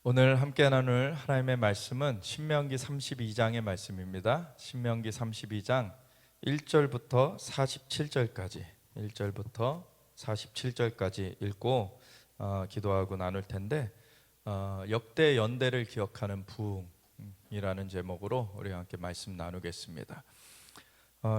오늘 함께 나눌 하나님의 말씀은 신명기 32장의 말씀입니다. 신명기 32장 1절부터 47절까지 1절부터 47절까지 읽고 기도하고 나눌 텐데 역대 연대를 기억하는 부흥이라는 제목으로 우리가 함께 말씀 나누겠습니다.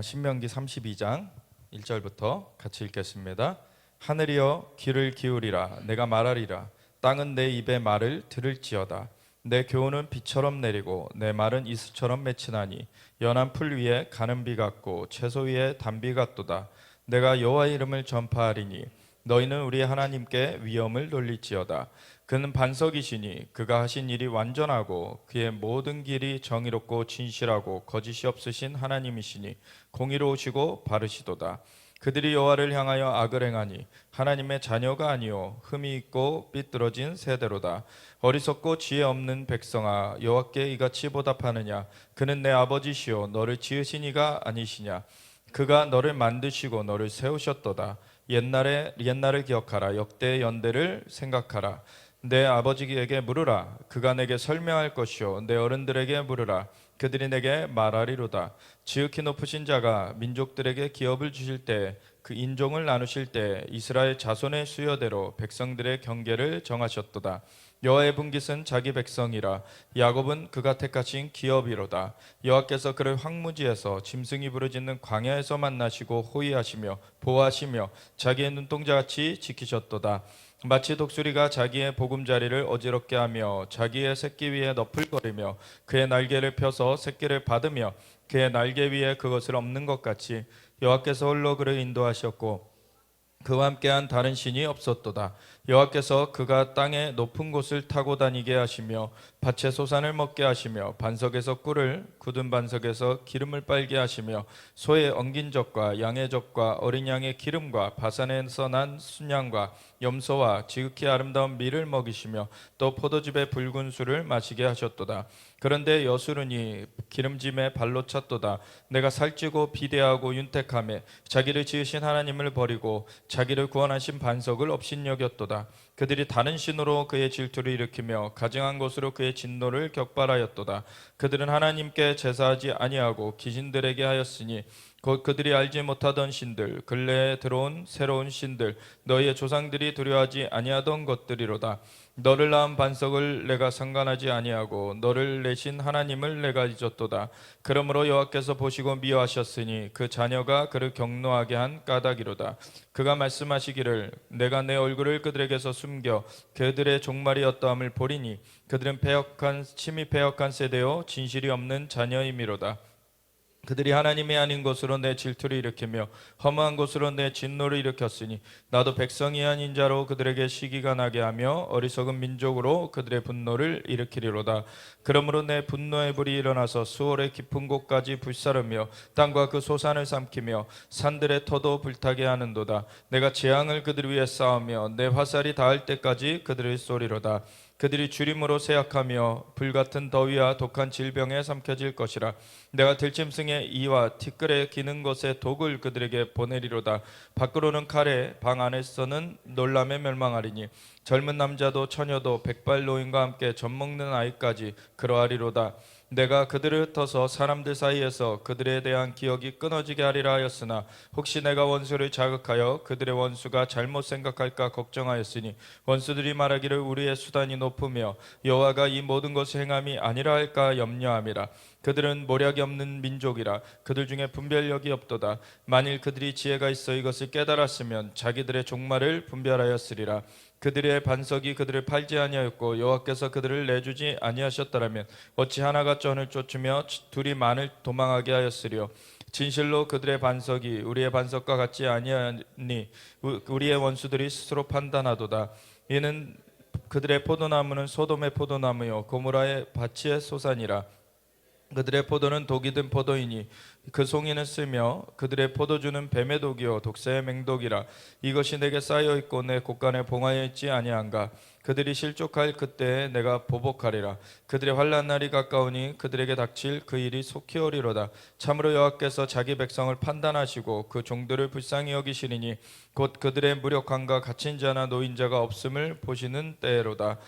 신명기 32장 1절부터 같이 읽겠습니다. 하늘이여 귀를 기울이라. 내가 말하리라. 땅은 내 입의 말을 들을지어다. 내 교훈은 비처럼 내리고 내 말은 이슬처럼 맺히나니 연한 풀 위에 가는 비 같고 채소 위에 단비 같도다. 내가 여호와의 이름을 전파하리니 너희는 우리 하나님께 위엄을 돌릴지어다. 그는 반석이시니 그가 하신 일이 완전하고 그의 모든 길이 정의롭고 진실하고 거짓이 없으신 하나님이시니 공의로우시고 바르시도다. 그들이 여호와를 향하여 악을 행하니 하나님의 자녀가 아니요 흠이 있고 삐뚤어진 세대로다. 어리석고 지혜 없는 백성아, 여호와께 이같이 보답하느냐? 그는 내 아버지시요 너를 지으신 이가 아니시냐? 그가 너를 만드시고 너를 세우셨도다. 옛날을 기억하라. 역대의 연대를 생각하라. 내 아버지에게 물으라. 그가 내게 설명할 것이요 내 어른들에게 물으라. 그들이 내게 말하리로다. 지극히 높으신 자가 민족들에게 기업을 주실 때 그 인종을 나누실 때 이스라엘 자손의 수요대로 백성들의 경계를 정하셨도다. 여호와의 분깃은 자기 백성이라. 야곱은 그가 택하신 기업이로다. 여호와께서 그를 황무지에서 짐승이 부르짖는 광야에서 만나시고 호위하시며 보호하시며 자기의 눈동자같이 지키셨도다. 마치 독수리가 자기의 보금자리를 어지럽게 하며 자기의 새끼 위에 너풀거리며 그의 날개를 펴서 새끼를 받으며 그의 날개 위에 그것을 엎는 것 같이 여호와께서 홀로 그를 인도하셨고 그와 함께한 다른 신이 없었도다. 여호와께서 그가 땅의 높은 곳을 타고 다니게 하시며 밭의 소산을 먹게 하시며 반석에서 꿀을 굳은 반석에서 기름을 빨게 하시며 소의 엉긴 젖과 양의 젖과 어린 양의 기름과 바산에서 난 순양과 염소와 지극히 아름다운 밀을 먹이시며 또 포도즙의 붉은 술을 마시게 하셨도다. 그런데 여수르니 기름짐에 발로 찼도다. 내가 살찌고 비대하고 윤택하며 자기를 지으신 하나님을 버리고 자기를 구원하신 반석을 업신여겼도다. 그들이 다른 신으로 그의 질투를 일으키며 가증한 것으로 그의 진노를 격발하였도다. 그들은 하나님께 제사하지 아니하고 귀신들에게 하였으니 곧 그들이 알지 못하던 신들, 근래에 들어온 새로운 신들, 너희의 조상들이 두려워하지 아니하던 것들이로다. 너를 낳은 반석을 내가 상관하지 아니하고 너를 내신 하나님을 내가 잊었도다. 그러므로 여호와께서 보시고 미워하셨으니 그 자녀가 그를 경노하게 한 까닭이로다. 그가 말씀하시기를 내가 내 얼굴을 그들에게서 숨겨 그들의 종말이 어떠함을 보리니 그들은 침이 패역한 세대요 진실이 없는 자녀이미로다. 그들이 하나님이 아닌 곳으로 내 질투를 일으키며 험한 곳으로 내 진노를 일으켰으니 나도 백성이 아닌 자로 그들에게 시기가 나게 하며 어리석은 민족으로 그들의 분노를 일으키리로다. 그러므로 내 분노의 불이 일어나서 수월의 깊은 곳까지 불사르며 땅과 그 소산을 삼키며 산들의 터도 불타게 하는도다. 내가 재앙을 그들 위에 쌓으며 내 화살이 닿을 때까지 그들을 쏘리로다. 그들이 주림으로 쇠약하며 불같은 더위와 독한 질병에 삼켜질 것이라. 내가 들짐승의 이와 티끌에 기는 것의 독을 그들에게 보내리로다. 밖으로는 칼에 방 안에서는 놀람에 멸망하리니 젊은 남자도 처녀도 백발 노인과 함께 젖먹는 아이까지 그러하리로다. 내가 그들을 흩어서 사람들 사이에서 그들에 대한 기억이 끊어지게 하리라 하였으나 혹시 내가 원수를 자극하여 그들의 원수가 잘못 생각할까 걱정하였으니 원수들이 말하기를 우리의 수단이 높으며 여호와가 이 모든 것을 행함이 아니라 할까 염려함이라. 그들은 모략이 없는 민족이라. 그들 중에 분별력이 없도다. 만일 그들이 지혜가 있어 이것을 깨달았으면 자기들의 종말을 분별하였으리라. 그들의 반석이 그들을 팔지 아니하였고 여호와께서 그들을 내주지 아니하셨더라면 어찌 하나가 전을 쫓으며 둘이 만을 도망하게 하였으리요. 진실로 그들의 반석이 우리의 반석과 같지 아니하니 우리의 원수들이 스스로 판단하도다. 이는 그들의 포도나무는 소돔의 포도나무요 고모라의 밭의 소산이라. 그들의 포도는 독이 든 포도이니 그 송이는 쓰며 그들의 포도주는 뱀의 독이요 독사의 맹독이라. 이것이 내게 쌓여 있고 내 곳간에 봉하여 있지 아니한가. 그들이 실족할 그때에 내가 보복하리라. 그들의 환난 날이 가까우니 그들에게 닥칠 그 일이 속히 오리로다. 참으로 여호와께서 자기 백성을 판단하시고 그 종들을 불쌍히 여기시리니 곧 그들의 무력함과 갇힌 자나 노인자가 없음을 보시는 때로다.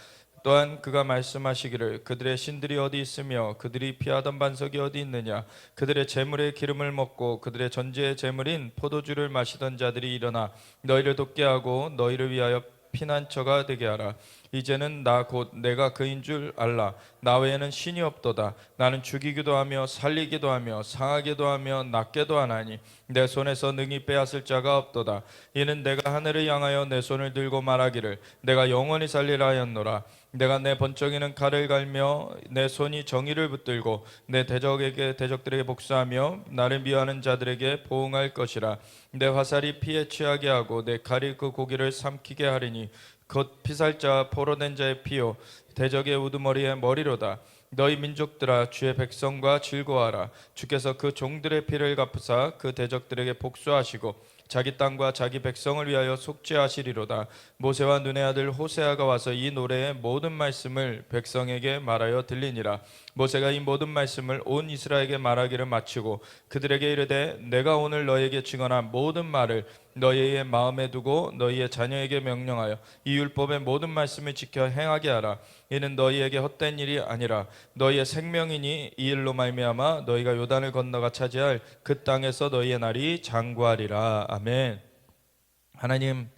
또한 그가 말씀하시기를 그들의 신들이 어디 있으며 그들이 피하던 반석이 어디 있느냐. 그들의 재물의 기름을 먹고 그들의 전제의 재물인 포도주를 마시던 자들이 일어나 너희를 돕게 하고 너희를 위하여 피난처가 되게 하라. 이제는 나 곧 내가 그인 줄 알라. 나 외에는 신이 없도다. 나는 죽이기도 하며 살리기도 하며 상하기도 하며 낫게도 하나니 내 손에서 능히 빼앗을 자가 없도다. 이는 내가 하늘을 향하여 내 손을 들고 말하기를 내가 영원히 살리라 하였노라. 내가 내 번쩍이는 칼을 갈며 내 손이 정의를 붙들고 내 대적들에게 복수하며 나를 미워하는 자들에게 보응할 것이라. 내 화살이 피에 취하게 하고 내 칼이 그 고기를 삼키게 하리니 곧 피살자 포로된 자의 피요 대적의 우두머리의 머리로다. 너희 민족들아 주의 백성과 즐거워하라. 주께서 그 종들의 피를 갚으사 그 대적들에게 복수하시고 자기 땅과 자기 백성을 위하여 속죄하시리로다. 모세와 눈의 아들 호세아가 와서 이 노래의 모든 말씀을 백성에게 말하여 들리니라. 모세가 이 모든 말씀을 온 이스라엘에게 말하기를 마치고 그들에게 이르되 내가 오늘 너희에게 증언한 모든 말을 너희의 마음에 두고 너희의 자녀에게 명령하여 이 율법의 모든 말씀을 지켜 행하게 하라. 이는 너희에게 헛된 일이 아니라 너희의 생명이니 이 일로 말미암아 너희가 요단을 건너가 차지할 그 땅에서 너희의 날이 장구하리라. 아멘. 하나님,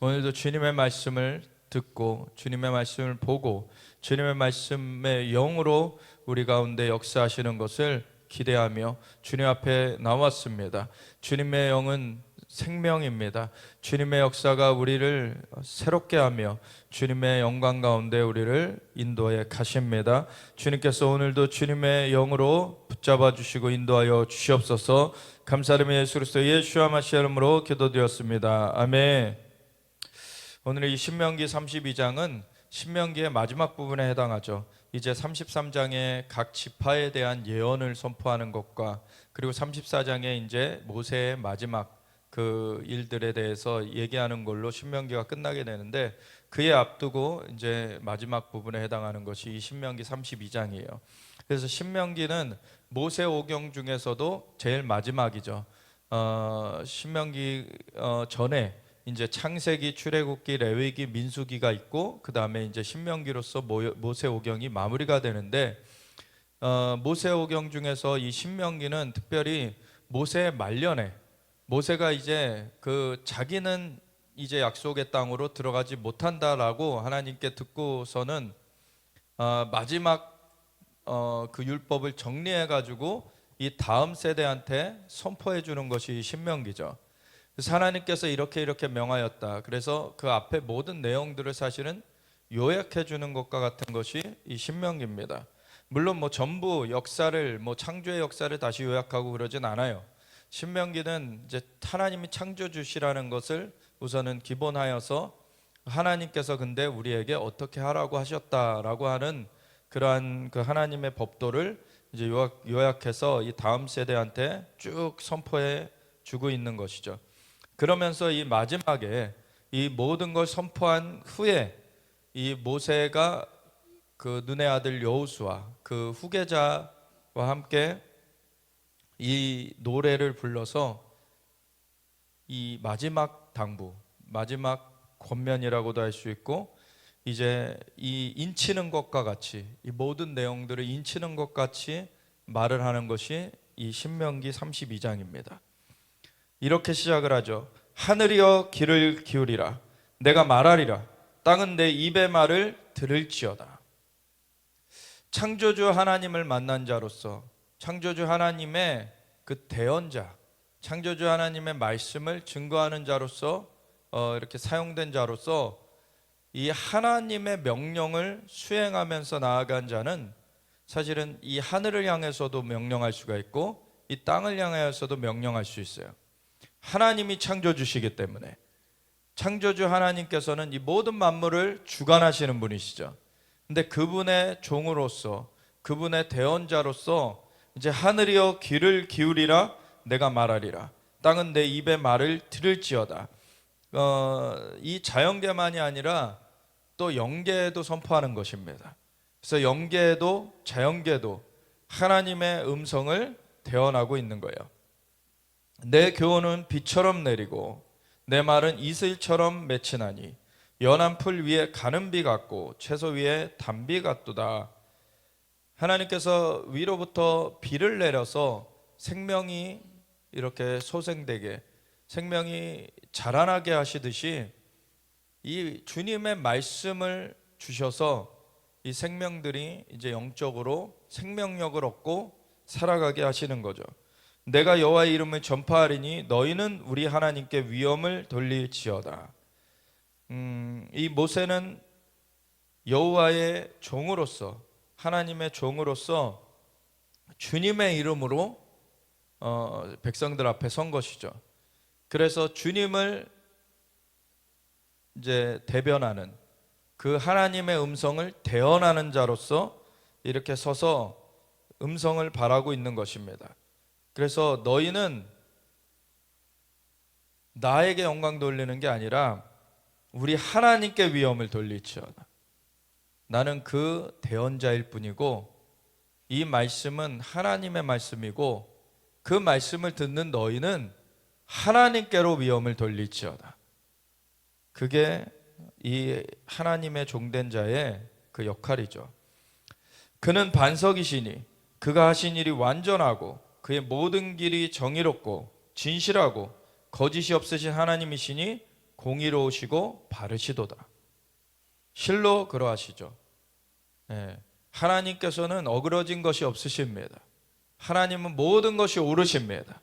오늘도 주님의 말씀을 듣고 주님의 말씀을 보고 주님의 말씀의 영으로 우리 가운데 역사하시는 것을 기대하며 주님 앞에 나왔습니다. 주님의 영은 생명입니다. 주님의 역사가 우리를 새롭게 하며 주님의 영광 가운데 우리를 인도해 가십니다. 주님께서 오늘도 주님의 영으로 붙잡아 주시고 인도하여 주시옵소서. 감사드리며 예수 그리스도 예수와 마시아 이름으로 기도드렸습니다. 아멘. 오늘 이 신명기 32장은 신명기의 마지막 부분에 해당하죠. 이제 33장의 각 지파에 대한 예언을 선포하는 것과 그리고 34장에 이제 모세의 마지막 그 일들에 대해서 얘기하는 걸로 신명기가 끝나게 되는데 그에 앞두고 이제 마지막 부분에 해당하는 것이 이 신명기 32장이에요. 그래서 신명기는 모세 오경 중에서도 제일 마지막이죠. 신명기 전에 이제 창세기, 출애굽기, 레위기, 민수기가 있고 그 다음에 이제 신명기로서 모세 오경이 마무리가 되는데 모세 오경 중에서 이 신명기는 특별히 모세의 말년에 모세가 이제 그 자기는 이제 약속의 땅으로 들어가지 못한다라고 하나님께 듣고서는 마지막 그 율법을 정리해 가지고 이 다음 세대한테 선포해 주는 것이 신명기죠. 그래서 하나님께서 이렇게 명하였다. 그래서 그 앞에 모든 내용들을 사실은 요약해 주는 것과 같은 것이 이 신명기입니다. 물론 뭐 전부 역사를 창조의 역사를 다시 요약하고 그러진 않아요. 신명기는 이제 하나님이 창조주시라는 것을 우선은 기본하여서 하나님께서 근데 우리에게 어떻게 하라고 하셨다라고 하는 그러한 그 하나님의 법도를 이제 요약해서 이 다음 세대한테 쭉 선포해 주고 있는 것이죠. 그러면서 이 마지막에 이 모든 걸 선포한 후에 이 모세가 그 눈의 아들 여호수아 그 후계자와 함께 이 노래를 불러서 이 마지막 당부, 마지막 권면이라고도 할 수 있고 이제 이 인치는 것과 같이 이 모든 내용들을 인치는 것 같이 말을 하는 것이 이 신명기 32장입니다. 이렇게 시작을 하죠. 하늘이여 귀를 기울이라. 내가 말하리라. 땅은 내 입의 말을 들을지어다. 창조주 하나님을 만난 자로서 창조주 하나님의 그 대언자, 창조주 하나님의 말씀을 증거하는 자로서 이렇게 사용된 자로서 이 하나님의 명령을 수행하면서 나아간 자는 사실은 이 하늘을 향해서도 명령할 수가 있고 이 땅을 향하여서도 명령할 수 있어요. 하나님이 창조주시기 때문에 창조주 하나님께서는 이 모든 만물을 주관하시는 분이시죠. 근데 그분의 종으로서 그분의 대언자로서 이제 하늘이여 귀를 기울이라. 내가 말하리라. 땅은 내 입의 말을 들을지어다. 이 자연계만이 아니라 또 영계에도 선포하는 것입니다. 그래서 영계에도 자연계도 하나님의 음성을 대언하고 있는 거예요. 내 교훈은 비처럼 내리고 내 말은 이슬처럼 맺히나니 연한 풀 위에 가는 비 같고 채소 위에 단비 같도다. 하나님께서 위로부터 비를 내려서 생명이 이렇게 소생되게, 생명이 자라나게 하시듯이 이 주님의 말씀을 주셔서 이 생명들이 이제 영적으로 생명력을 얻고 살아가게 하시는 거죠. 내가 여호와의 이름을 전파하리니 너희는 우리 하나님께 위엄을 돌릴지어다. 이 모세는 여호와의 종으로서, 하나님의 종으로서 주님의 이름으로 백성들 앞에 선 것이죠. 그래서 주님을 이제 대변하는, 그 하나님의 음성을 대언하는 자로서 이렇게 서서 음성을 바라고 있는 것입니다. 그래서 너희는 나에게 영광 돌리는 게 아니라 우리 하나님께 위엄을 돌릴지어다. 나는 그 대언자일 뿐이고 이 말씀은 하나님의 말씀이고 그 말씀을 듣는 너희는 하나님께로 위엄을 돌릴지어다. 그게 이 하나님의 종된 자의 그 역할이죠. 그는 반석이시니 그가 하신 일이 완전하고 그의 모든 길이 정의롭고 진실하고 거짓이 없으신 하나님이시니 공의로우시고 바르시도다. 실로 그러하시죠. 하나님께서는 어그러진 것이 없으십니다. 하나님은 모든 것이 옳으십니다.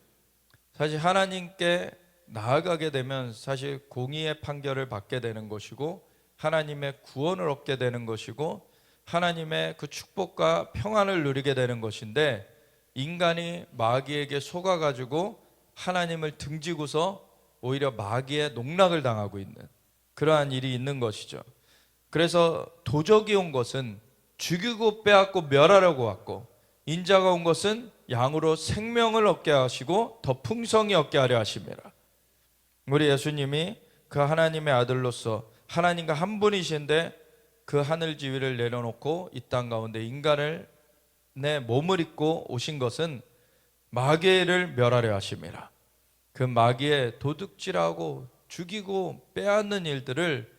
사실 하나님께 나아가게 되면 사실 공의의 판결을 받게 되는 것이고 하나님의 구원을 얻게 되는 것이고 하나님의 그 축복과 평안을 누리게 되는 것인데, 인간이 마귀에게 속아가지고 하나님을 등지고서 오히려 마귀의 농락을 당하고 있는 그러한 일이 있는 것이죠. 그래서 도적이 온 것은 죽이고 빼앗고 멸하려고 왔고, 인자가 온 것은 양으로 생명을 얻게 하시고 더 풍성히 얻게 하려 하심이라. 우리 예수님이 그 하나님의 아들로서 하나님과 한 분이신데 그 하늘 지위를 내려놓고 이 땅 가운데 인간을 내 몸을 입고 오신 것은 마귀를 멸하려 하심이라. 그 마귀의 도둑질하고 죽이고 빼앗는 일들을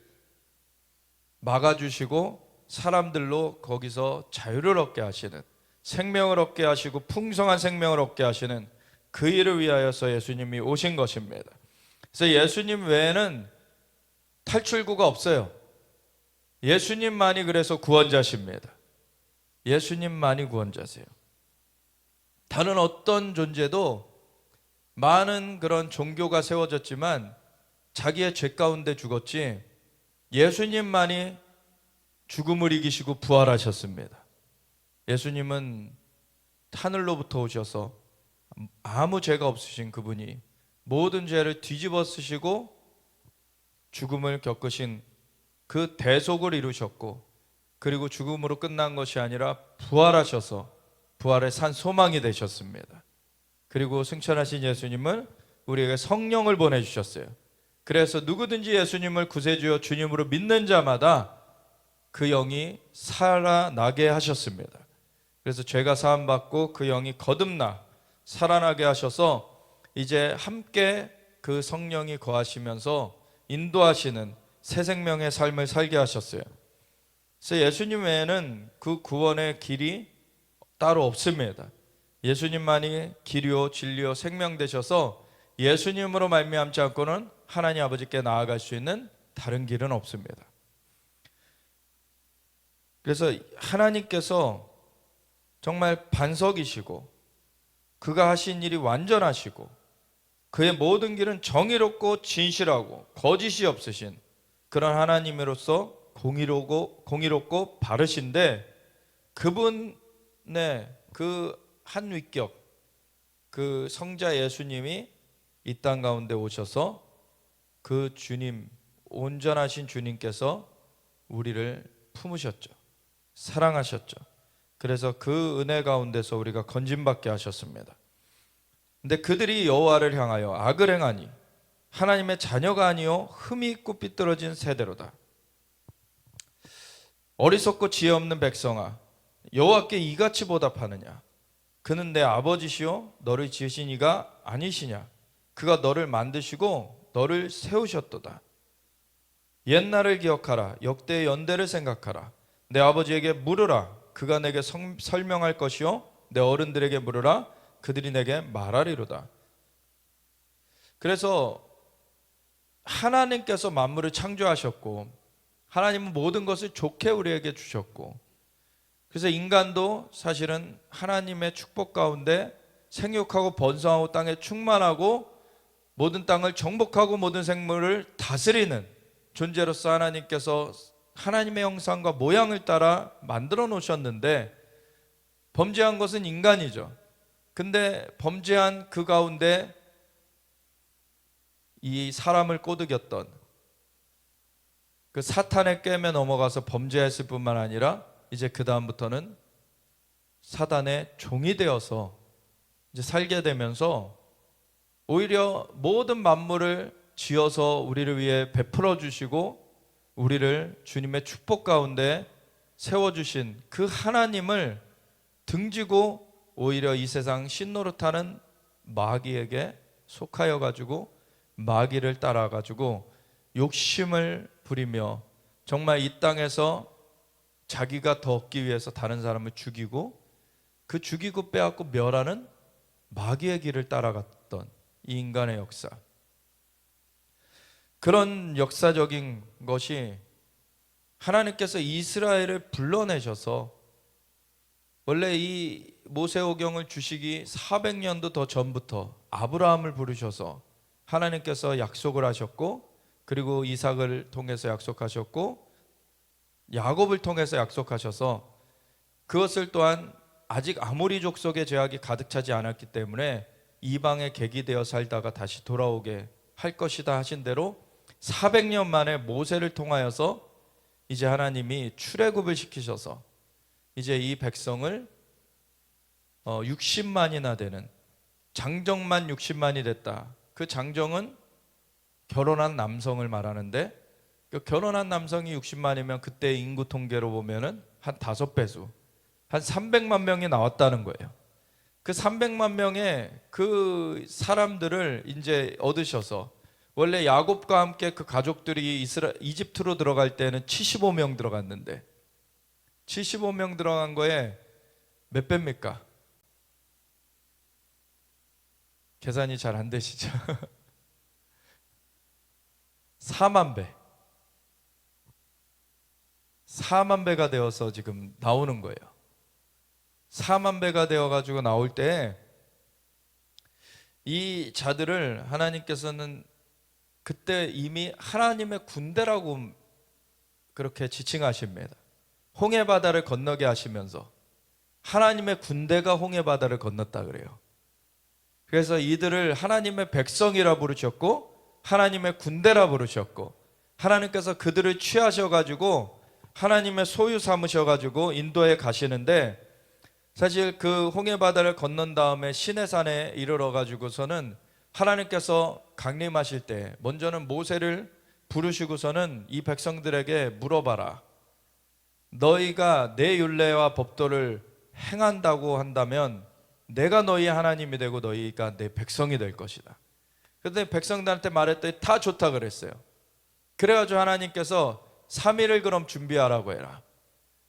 막아주시고 사람들로 거기서 자유를 얻게 하시는, 생명을 얻게 하시고 풍성한 생명을 얻게 하시는 그 일을 위하여서 예수님이 오신 것입니다. 그래서 예수님 외에는 탈출구가 없어요. 예수님만이 그래서 구원자십니다. 예수님만이 구원자세요. 다른 어떤 존재도 많은 그런 종교가 세워졌지만 자기의 죄 가운데 죽었지, 예수님만이 죽음을 이기시고 부활하셨습니다. 예수님은 하늘로부터 오셔서 아무 죄가 없으신 그분이 모든 죄를 뒤집어 쓰시고 죽음을 겪으신 그 대속을 이루셨고, 그리고 죽음으로 끝난 것이 아니라 부활하셔서 부활의 산 소망이 되셨습니다. 그리고 승천하신 예수님은 우리에게 성령을 보내주셨어요. 그래서 누구든지 예수님을 구세주여 주님으로 믿는 자마다 그 영이 살아나게 하셨습니다. 그래서 죄가 사함받고 그 영이 거듭나 살아나게 하셔서 이제 함께 그 성령이 거하시면서 인도하시는 새 생명의 삶을 살게 하셨어요. 그래서 예수님 외에는 그 구원의 길이 따로 없습니다. 예수님만이 길이요 진리요 생명 되셔서 예수님으로 말미암지 않고는 하나님 아버지께 나아갈 수 있는 다른 길은 없습니다. 그래서 하나님께서 정말 반석이시고 그가 하신 일이 완전하시고 그의 모든 길은 정의롭고 진실하고 거짓이 없으신 그런 하나님으로서 공의롭고 바르신데, 그분의 그 한 위격, 그 성자 예수님이 이 땅 가운데 오셔서 그 주님, 온전하신 주님께서 우리를 품으셨죠. 사랑하셨죠. 그래서 그 은혜 가운데서 우리가 건짐받게 하셨습니다. 근데 그들이 여호와를 향하여 악을 행하니 하나님의 자녀가 아니요 흠이 있고 삐뚤어진 세대로다. 어리석고 지혜 없는 백성아, 여호와께 이같이 보답하느냐? 그는 내 아버지시요 너를 지으신 이가 아니시냐? 그가 너를 만드시고 너를 세우셨도다. 옛날을 기억하라. 역대의 연대를 생각하라. 내 아버지에게 물으라. 그가 내게 설명할 것이요 내 어른들에게 물으라. 그들이 내게 말하리로다. 그래서 하나님께서 만물을 창조하셨고 하나님은 모든 것을 좋게 우리에게 주셨고, 그래서 인간도 사실은 하나님의 축복 가운데 생육하고 번성하고 땅에 충만하고 모든 땅을 정복하고 모든 생물을 다스리는 존재로서 하나님께서 하나님의 형상과 모양을 따라 만들어 놓으셨는데, 범죄한 것은 인간이죠. 근데 범죄한 그 가운데 이 사람을 꼬드겼던 그 사탄의 꾀에 넘어가서 범죄했을 뿐만 아니라 이제 그 다음부터는 사단의 종이 되어서 이제 살게 되면서 오히려 모든 만물을 지어서 우리를 위해 베풀어 주시고 우리를 주님의 축복 가운데 세워주신 그 하나님을 등지고 오히려 이 세상 신노릇하는 마귀에게 속하여 가지고 마귀를 따라 가지고 욕심을 부리며 정말 이 땅에서 자기가 더 얻기 위해서 다른 사람을 죽이고 그 죽이고 빼앗고 멸하는 마귀의 길을 따라갔던 이 인간의 역사, 그런 역사적인 것이 하나님께서 이스라엘을 불러내셔서, 원래 이 모세오경을 주시기 400년도 더 전부터 아브라함을 부르셔서 하나님께서 약속을 하셨고, 그리고 이삭을 통해서 약속하셨고 야곱을 통해서 약속하셔서 그것을 또한 아직 아모리 족속의 죄악이 가득 차지 않았기 때문에 이방의 객이 되어 살다가 다시 돌아오게 할 것이다 하신 대로 400년 만에 모세를 통하여서 이제 하나님이 출애굽을 시키셔서 이제 이 백성을 60만이나 되는, 장정만 60만이 됐다. 그 장정은 결혼한 남성을 말하는데, 그 결혼한 남성이 60만이면 그때 인구 통계로 보면은 한 5배수, 한 300만 명이 나왔다는 거예요. 그 300만 명의 그 사람들을 이제 얻으셔서, 원래 야곱과 함께 그 가족들이 이집트로 들어갈 때는 75명 들어갔는데 75명 들어간 거에 몇 배입니까? 계산이 잘 안 되시죠? 4만 배. 4만 배가 되어서 지금 나오는 거예요. 4만 배가 되어가지고 나올 때 이 자들을 하나님께서는 그때 이미 하나님의 군대라고 그렇게 지칭하십니다. 홍해바다를 건너게 하시면서 하나님의 군대가 홍해바다를 건넜다 그래요. 그래서 이들을 하나님의 백성이라 부르셨고 하나님의 군대라 부르셨고, 하나님께서 그들을 취하셔가지고 하나님의 소유 삼으셔가지고 인도에 가시는데, 사실 그 홍해바다를 건넌 다음에 시내산에 이르러 가지고서는 하나님께서 강림하실 때 먼저는 모세를 부르시고서는 이 백성들에게 물어봐라. 너희가 내 율례와 법도를 행한다고 한다면 내가 너희의 하나님이 되고 너희가 내 백성이 될 것이다. 그런데 백성들한테 말했더니 다 좋다 그랬어요. 그래가지고 하나님께서 3일을 그럼 준비하라고 해라.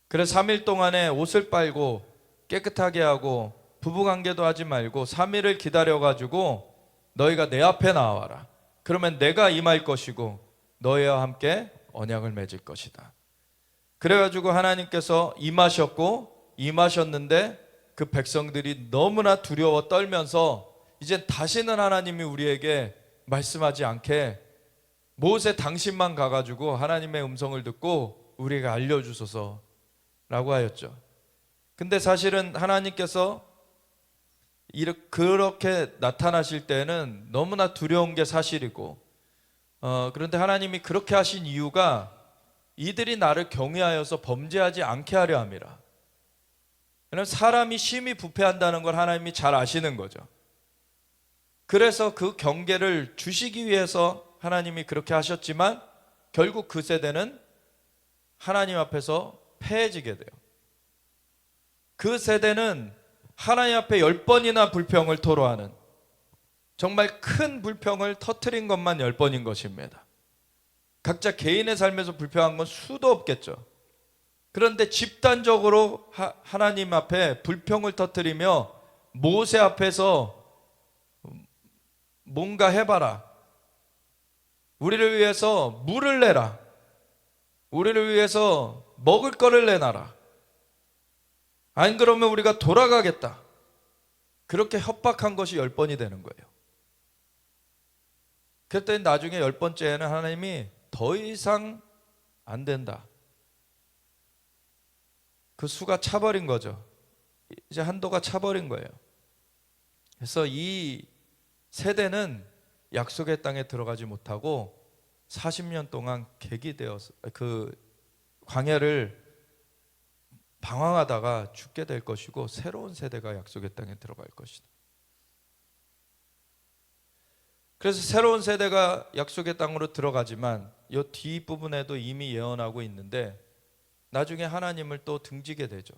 그래서 3일 동안에 옷을 빨고 깨끗하게 하고 부부관계도 하지 말고 3일을 기다려가지고 너희가 내 앞에 나와라. 그러면 내가 임할 것이고 너희와 함께 언약을 맺을 것이다. 그래가지고 하나님께서 임하셨는데 그 백성들이 너무나 두려워 떨면서 이제 다시는 하나님이 우리에게 말씀하지 않게 모세 당신만 가가지고 하나님의 음성을 듣고 우리에게 알려주소서 라고 하였죠. 근데 사실은 하나님께서 그렇게 나타나실 때는 너무나 두려운 게 사실이고, 그런데 하나님이 그렇게 하신 이유가 이들이 나를 경외하여서 범죄하지 않게 하려 함이라. 왜냐하면 사람이 심히 부패한다는 걸 하나님이 잘 아시는 거죠. 그래서 그 경계를 주시기 위해서 하나님이 그렇게 하셨지만 결국 그 세대는 하나님 앞에서 패해지게 돼요. 그 세대는 하나님 앞에 10번이나 불평을 토로하는, 정말 큰 불평을 터뜨린 것만 10번인 것입니다. 각자 개인의 삶에서 불평한 건 수도 없겠죠. 그런데 집단적으로 하나님 앞에 불평을 터뜨리며 모세 앞에서 뭔가 해봐라, 우리를 위해서 물을 내라, 우리를 위해서 먹을 거를 내놔라, 안 그러면 우리가 돌아가겠다, 그렇게 협박한 것이 10번이 되는 거예요. 그랬더니 나중에 10번째에는 하나님이 더 이상 안 된다, 그 수가 차버린 거죠. 이제 한도가 차버린 거예요. 그래서 이 세대는 약속의 땅에 들어가지 못하고 40년 동안 객이되어서 그 광야를 방황하다가 죽게 될 것이고, 새로운 세대가 약속의 땅에 들어갈 것이다. 그래서 새로운 세대가 약속의 땅으로 들어가지만 이 뒷부분에도 이미 예언하고 있는데, 나중에 하나님을 또 등지게 되죠.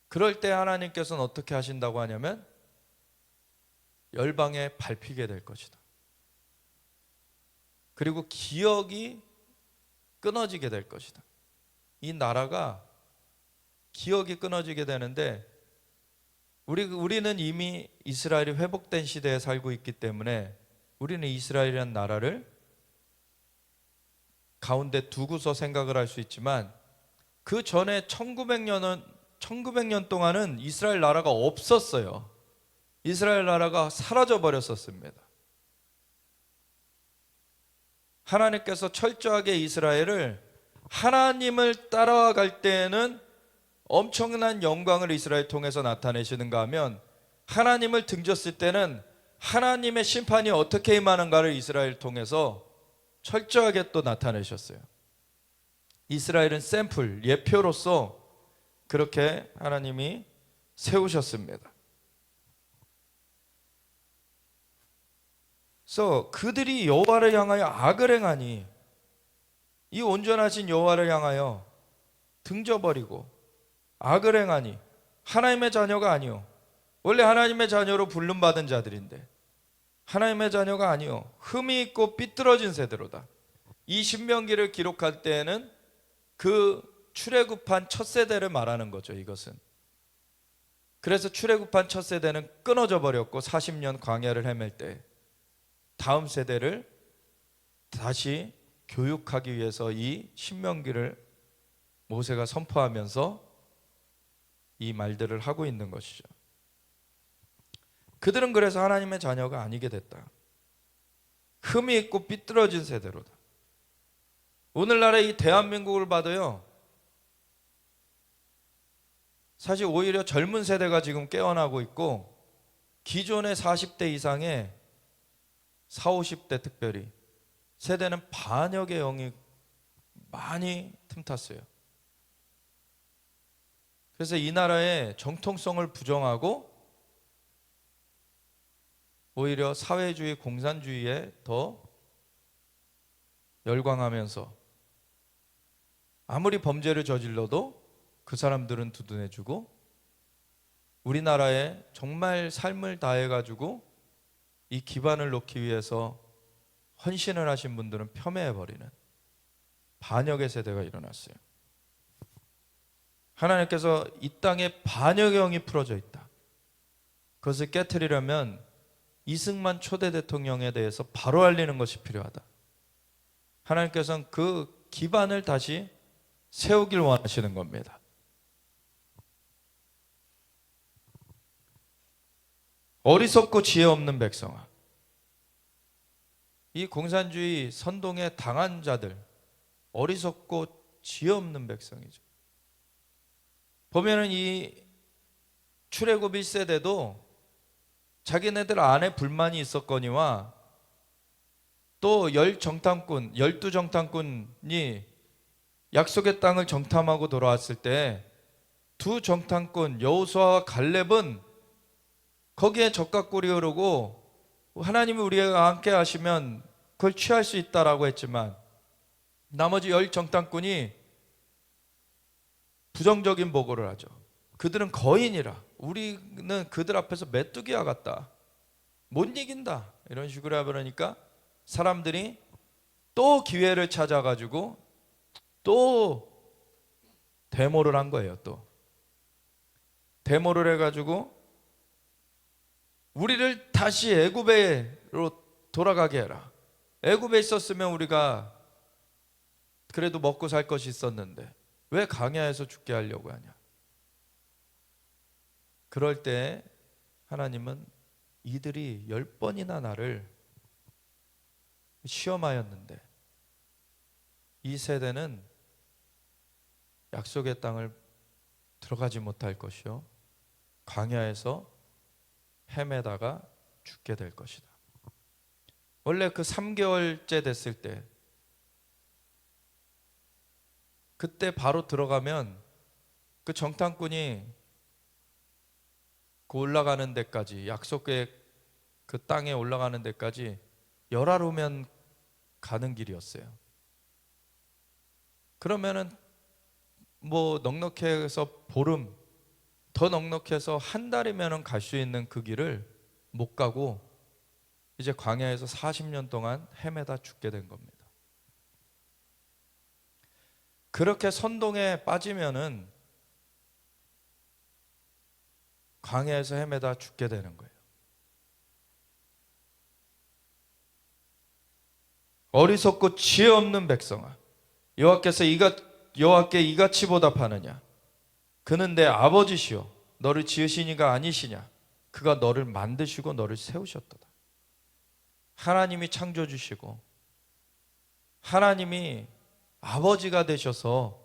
그럴 때 하나님께서는 어떻게 하신다고 하냐면 열방에 밟히게 될 것이다. 그리고 기억이 끊어지게 될 것이다. 이 나라가 기억이 끊어지게 되는데, 우리는 이미 이스라엘이 회복된 시대에 살고 있기 때문에 우리는 이스라엘이라는 나라를 가운데 두고서 생각을 할 수 있지만, 그 전에 1900년 동안은 이스라엘 나라가 없었어요. 이스라엘 나라가 사라져 버렸었습니다. 하나님께서 철저하게 이스라엘을, 하나님을 따라갈 때에는 엄청난 영광을 이스라엘 통해서 나타내시는가 하면, 하나님을 등졌을 때는 하나님의 심판이 어떻게 임하는가를 이스라엘 통해서 철저하게 또 나타내셨어요. 이스라엘은 샘플, 예표로서 그렇게 하나님이 세우셨습니다. 그래서 그들이 여호와를 향하여 악을 행하니, 이 온전하신 여호와를 향하여 등져버리고 악을 행하니, 하나님의 자녀가 아니요, 원래 하나님의 자녀로 부름받은 자들인데 하나님의 자녀가 아니요, 흠이 있고 삐뚤어진 세대로다. 이 신명기를 기록할 때에는 그 출애굽한 첫 세대를 말하는 거죠. 이것은 그래서 출애굽한 첫 세대는 끊어져 버렸고, 40년 광야를 헤맬 때 다음 세대를 다시 교육하기 위해서 이 신명기를 모세가 선포하면서 이 말들을 하고 있는 것이죠. 그들은 그래서 하나님의 자녀가 아니게 됐다. 흠이 있고 삐뚤어진 세대로다. 오늘날의 이 대한민국을 봐도요, 사실 오히려 젊은 세대가 지금 깨어나고 있고, 기존의 40대 이상의 40, 50대 특별히 세대는 반역의 영이 많이 틈탔어요. 그래서 이 나라의 정통성을 부정하고 오히려 사회주의, 공산주의에 더 열광하면서 아무리 범죄를 저질러도 그 사람들은 두둔해주고, 우리나라에 정말 삶을 다해가지고 이 기반을 놓기 위해서 헌신을 하신 분들은 폄훼해버리는 반역의 세대가 일어났어요. 하나님께서 이 땅에 반역의 영이 풀어져 있다. 그것을 깨트리려면 이승만 초대 대통령에 대해서 바로 알리는 것이 필요하다. 하나님께서는 그 기반을 다시 세우길 원하시는 겁니다. 어리석고 지혜 없는 백성아, 이 공산주의 선동에 당한 자들, 어리석고 지혜 없는 백성이죠. 보면은 이 출애굽 1세대도 자기네들 안에 불만이 있었거니와, 또 12정탐꾼이 약속의 땅을 정탐하고 돌아왔을 때 두 정탐꾼 여호수아와 갈렙은 거기에 적각골이 흐르고, 하나님이 우리와 함께 하시면 그걸 취할 수 있다라고 했지만, 나머지 10정탐꾼이 부정적인 보고를 하죠. 그들은 거인이라, 우리는 그들 앞에서 메뚜기와 같다, 못 이긴다, 이런 식으로 해버리니까 사람들이 또 기회를 찾아가지고 또 데모를 한 거예요. 또 데모를 해가지고 우리를 다시 애굽으로 돌아가게 해라. 애굽에 있었으면 우리가 그래도 먹고 살 것이 있었는데 왜 광야에서 죽게 하려고 하냐. 그럴 때 하나님은 이들이 10번이나 나를 시험하였는데 이 세대는 약속의 땅을 들어가지 못할 것이요 광야에서 헤매다가 죽게 될 것이다. 원래 그 3개월째 됐을 때 그때 바로 들어가면 그 정탐꾼이 그 올라가는 데까지 약속의 그 땅에 올라가는 데까지 열하루면 가는 길이었어요. 그러면은 뭐 넉넉해서 보름, 더 넉넉해서 한 달이면 갈 수 있는 그 길을 못 가고 이제 광야에서 40년 동안 헤매다 죽게 된 겁니다. 그렇게 선동에 빠지면은 광야에서 헤매다 죽게 되는 거예요. 어리석고 지혜 없는 백성아, 여호와께 이같이 보답하느냐? 그는 내 아버지시요 너를 지으시니가 아니시냐? 그가 너를 만드시고 너를 세우셨도다. 하나님이 창조주시고 하나님이 아버지가 되셔서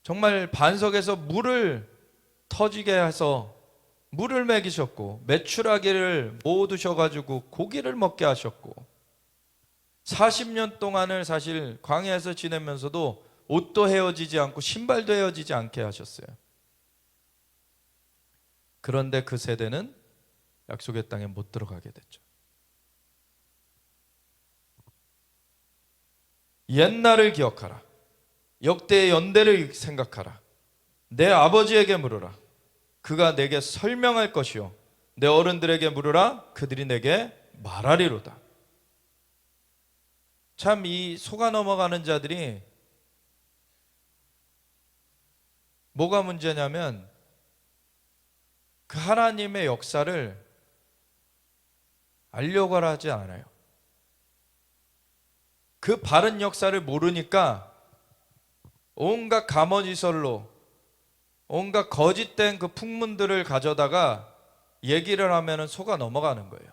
정말 반석에서 물을 터지게 해서 물을 먹이셨고 메추라기를 모으셔가지고 고기를 먹게 하셨고 40년 동안을 사실 광야에서 지내면서도 옷도 헤어지지 않고 신발도 헤어지지 않게 하셨어요. 그런데 그 세대는 약속의 땅에 못 들어가게 됐죠. 옛날을 기억하라. 역대의 연대를 생각하라. 내 아버지에게 물으라. 그가 내게 설명할 것이요 내 어른들에게 물으라. 그들이 내게 말하리로다. 참 이 속아 넘어가는 자들이 뭐가 문제냐면 그 하나님의 역사를 알려고 하지 않아요. 그 바른 역사를 모르니까 온갖 가머지설로 온갖 거짓된 그 풍문들을 가져다가 얘기를 하면은 속아 넘어가는 거예요.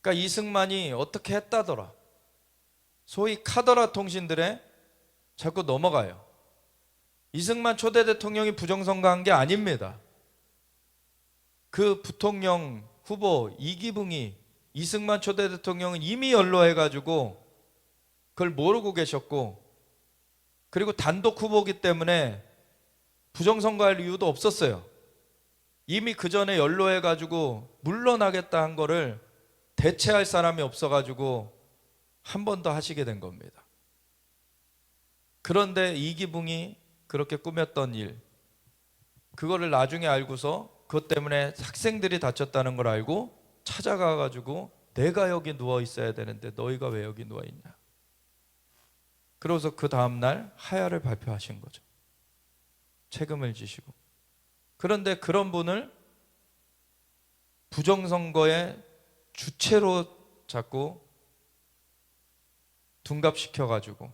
그러니까 이승만이 어떻게 했다더라. 소위 카더라 통신들에 자꾸 넘어가요. 이승만 초대 대통령이 부정선거한 게 아닙니다. 그 부통령 후보 이기붕이 이승만 초대 대통령은 이미 연로해가지고 그걸 모르고 계셨고 그리고 단독 후보기 때문에 부정선거할 이유도 없었어요. 이미 그 전에 연로해가지고 물러나겠다 한 거를 대체할 사람이 없어가지고 한 번 더 하시게 된 겁니다. 그런데 이기붕이 그렇게 꾸몄던 일, 그거를 나중에 알고서 그것 때문에 학생들이 다쳤다는 걸 알고 찾아가가지고 내가 여기 누워 있어야 되는데 너희가 왜 여기 누워 있냐. 그러고서 그 다음날 하야를 발표하신 거죠. 책임을 지시고. 그런데 그런 분을 부정선거의 주체로 자꾸 둔갑시켜가지고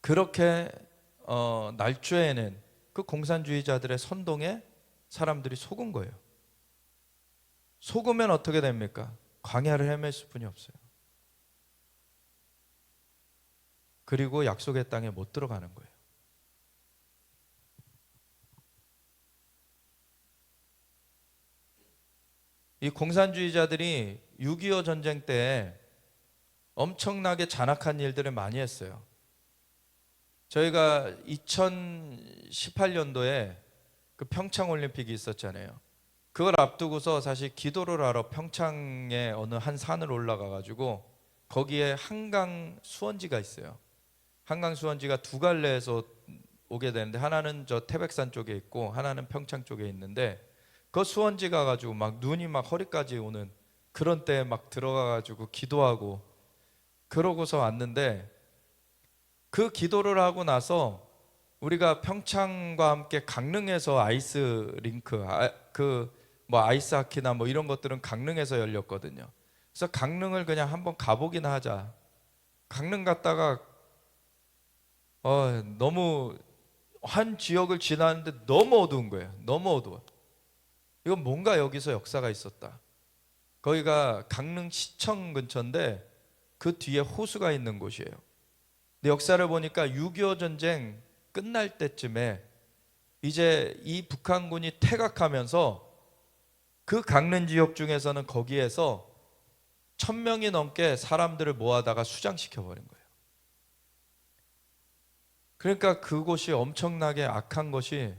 그렇게 날조해낸 그 공산주의자들의 선동에 사람들이 속은 거예요. 속으면 어떻게 됩니까? 광야를 헤맬 수뿐이 없어요. 그리고 약속의 땅에 못 들어가는 거예요. 이 공산주의자들이 6.25 전쟁 때 엄청나게 잔악한 일들을 많이 했어요. 저희가 2018년도에 그 평창올림픽이 있었잖아요. 그걸 앞두고서 사실 기도를 하러 평창의 어느 한 산을 올라가 가지고 거기에 한강 수원지가 있어요. 한강 수원지가 두 갈래에서 오게 되는데 하나는 저 태백산 쪽에 있고 하나는 평창 쪽에 있는데 그 수원지 가가지고 막 눈이 막 허리까지 오는 그런 때에 막 들어가가지고 기도하고 그러고서 왔는데, 그 기도를 하고 나서 우리가 평창과 함께 강릉에서 아이스 링크, 그 뭐 아이스 하키나 뭐 이런 것들은 강릉에서 열렸거든요. 그래서 강릉을 그냥 한번 가보긴 하자. 강릉 갔다가 너무 한 지역을 지나는데 너무 어두운 거예요. 너무 어두워. 이건 뭔가 여기서 역사가 있었다. 거기가 강릉시청 근처인데 그 뒤에 호수가 있는 곳이에요. 근데 역사를 보니까 6.25 전쟁 끝날 때쯤에 이제 이 북한군이 퇴각하면서 그 강릉 지역 중에서는 거기에서 1,000명이 넘게 사람들을 모아다가 수장시켜 버린 거예요. 그러니까 그곳이 엄청나게 악한 것이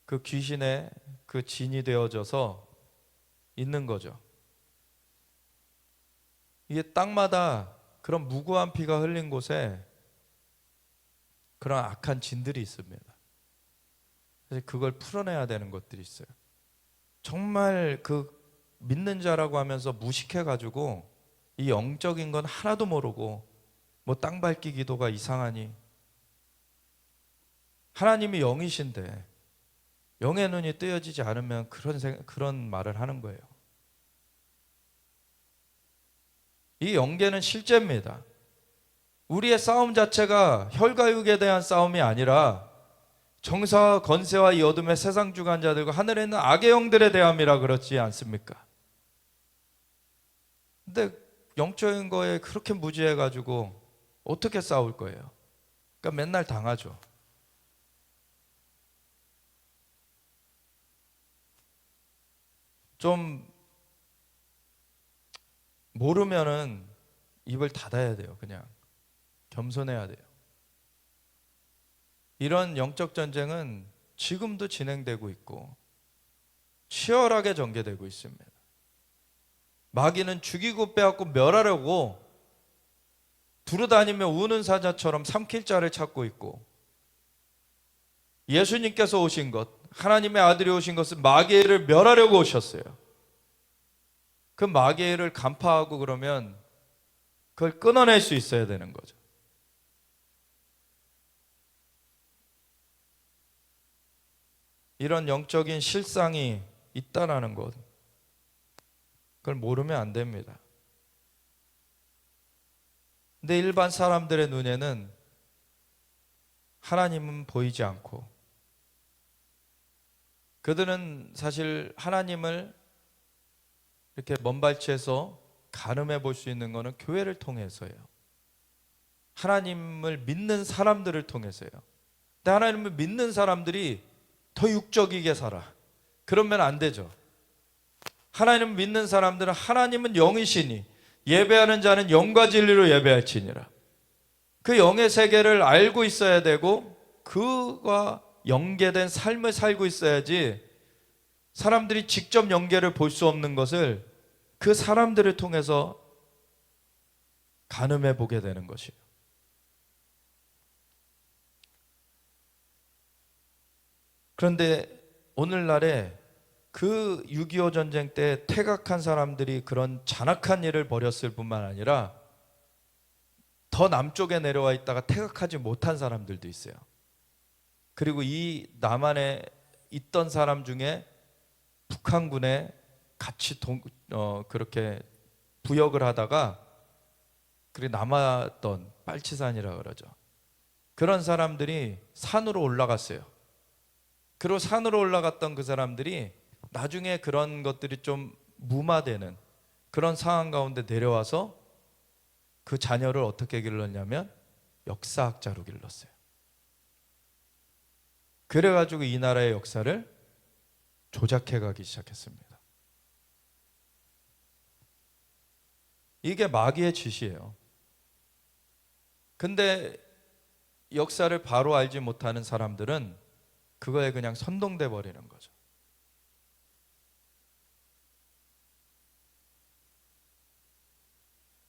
그 귀신의 그 진이 되어져서 있는 거죠. 이게 땅마다 그런 무고한 피가 흘린 곳에 그런 악한 진들이 있습니다. 그래서 그걸 풀어내야 되는 것들이 있어요. 정말 그 믿는 자라고 하면서 무식해가지고 이 영적인 건 하나도 모르고 뭐 땅 밟기 기도가 이상하니, 하나님이 영이신데 영의 눈이 뜨여지지 않으면 그런 말을 하는 거예요. 이 영계는 실제입니다. 우리의 싸움 자체가 혈과 육에 대한 싸움이 아니라 정사와 건세와 이 어둠의 세상 주관자들과 하늘에 있는 악의 영들에 대함이라 그렇지 않습니까? 근데 영적인 거에 그렇게 무지해가지고 어떻게 싸울 거예요? 그러니까 맨날 당하죠. 좀 모르면은 입을 닫아야 돼요. 그냥 겸손해야 돼요. 이런 영적 전쟁은 지금도 진행되고 있고 치열하게 전개되고 있습니다. 마귀는 죽이고 빼앗고 멸하려고 두루다니며 우는 사자처럼 삼킬 자를 찾고 있고, 예수님께서 오신 것, 하나님의 아들이 오신 것은 마귀를 멸하려고 오셨어요. 그 마귀를 간파하고 그러면 그걸 끊어낼 수 있어야 되는 거죠. 이런 영적인 실상이 있다라는 것, 그걸 모르면 안 됩니다. 근데 일반 사람들의 눈에는 하나님은 보이지 않고, 그들은 사실 하나님을 이렇게 먼발치에서 가늠해 볼 수 있는 것은 교회를 통해서예요. 하나님을 믿는 사람들을 통해서예요. 근데 하나님을 믿는 사람들이 더 육적이게 살아. 그러면 안 되죠. 하나님을 믿는 사람들은 하나님은 영이시니 예배하는 자는 영과 진리로 예배할지니라. 그 영의 세계를 알고 있어야 되고 그와 연계된 삶을 살고 있어야지, 사람들이 직접 연계를 볼 수 없는 것을 그 사람들을 통해서 가늠해 보게 되는 것이에요. 그런데 오늘날에 그 6.25 전쟁 때 퇴각한 사람들이 그런 잔악한 일을 벌였을 뿐만 아니라 더 남쪽에 내려와 있다가 퇴각하지 못한 사람들도 있어요. 그리고 이 남한에 있던 사람 중에 북한군에 같이 그렇게 부역을 하다가 그렇게 남았던 빨치산이라 그러죠. 그런 사람들이 산으로 올라갔어요. 그리고 산으로 올라갔던 그 사람들이 나중에 그런 것들이 좀 무마되는 그런 상황 가운데 내려와서 그 자녀를 어떻게 길렀냐면 역사학자로 길렀어요. 그래가지고 이 나라의 역사를 조작해가기 시작했습니다. 이게 마귀의 짓이에요. 근데 역사를 바로 알지 못하는 사람들은 그거에 그냥 선동돼 버리는 거죠.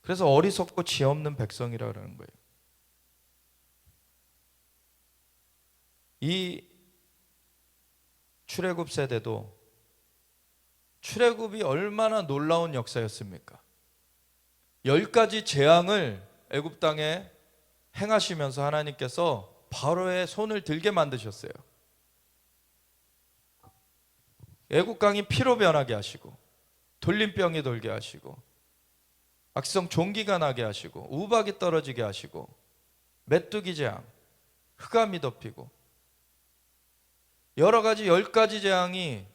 그래서 어리석고 지혜 없는 백성이라 그러는 거예요. 이 출애굽 세대도 출애굽이 얼마나 놀라운 역사였습니까? 10가지 재앙을 애굽 땅에 행하시면서 하나님께서 바로의 손을 들게 만드셨어요. 애굽 강이 피로 변하게 하시고, 돌림병이 돌게 하시고, 악성 종기가 나게 하시고, 우박이 떨어지게 하시고, 메뚜기 재앙, 흑암이 덮이고, 여러 가지 10가지 재앙이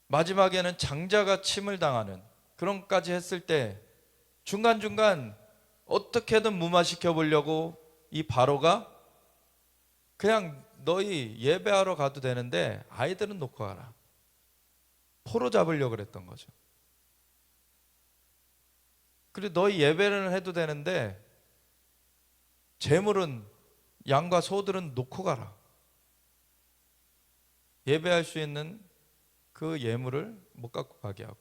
마지막에는 장자가 침을 당하는 그런 것까지 했을 때 중간중간 어떻게든 무마시켜 보려고 이 바로가 그냥 너희 예배하러 가도 되는데 아이들은 놓고 가라, 포로 잡으려고 그랬던 거죠. 그리고 너희 예배를 해도 되는데 재물은, 양과 소들은 놓고 가라. 예배할 수 있는 그 예물을 못 갖고 가게 하고,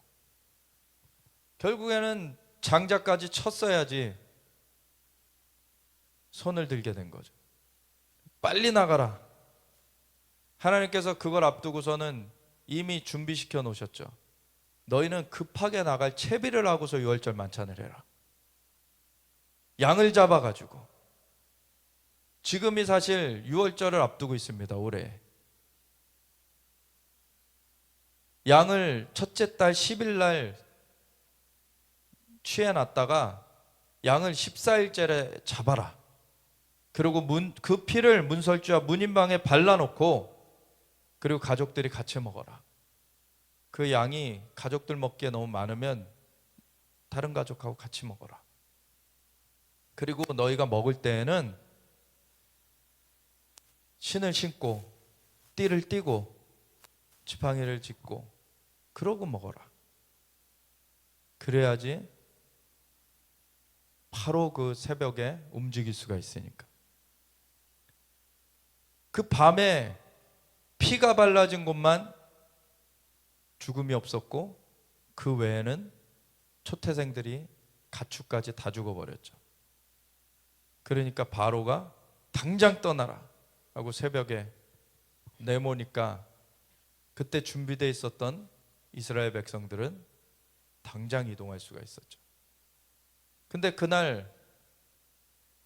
결국에는 장자까지 쳤어야지 손을 들게 된 거죠. 빨리 나가라. 하나님께서 그걸 앞두고서는 이미 준비시켜 놓으셨죠. 너희는 급하게 나갈 채비를 하고서 유월절 만찬을 해라. 양을 잡아가지고, 지금이 사실 유월절을 앞두고 있습니다. 올해 양을 첫째 달 10일 날 취해놨다가 양을 14일째에 잡아라. 그리고 그 피를 문설주와 문인방에 발라놓고, 그리고 가족들이 같이 먹어라. 그 양이 가족들 먹기에 너무 많으면 다른 가족하고 같이 먹어라. 그리고 너희가 먹을 때에는 신을 신고 띠를 띠고 지팡이를 짚고 그러고 먹어라. 그래야지 바로 그 새벽에 움직일 수가 있으니까. 그 밤에 피가 발라진 곳만 죽음이 없었고, 그 외에는 초태생들이 가축까지 다 죽어버렸죠. 그러니까 바로가 당장 떠나라 하고 새벽에 내모니까, 그때 준비되어 있었던 이스라엘 백성들은 당장 이동할 수가 있었죠. 근데 그날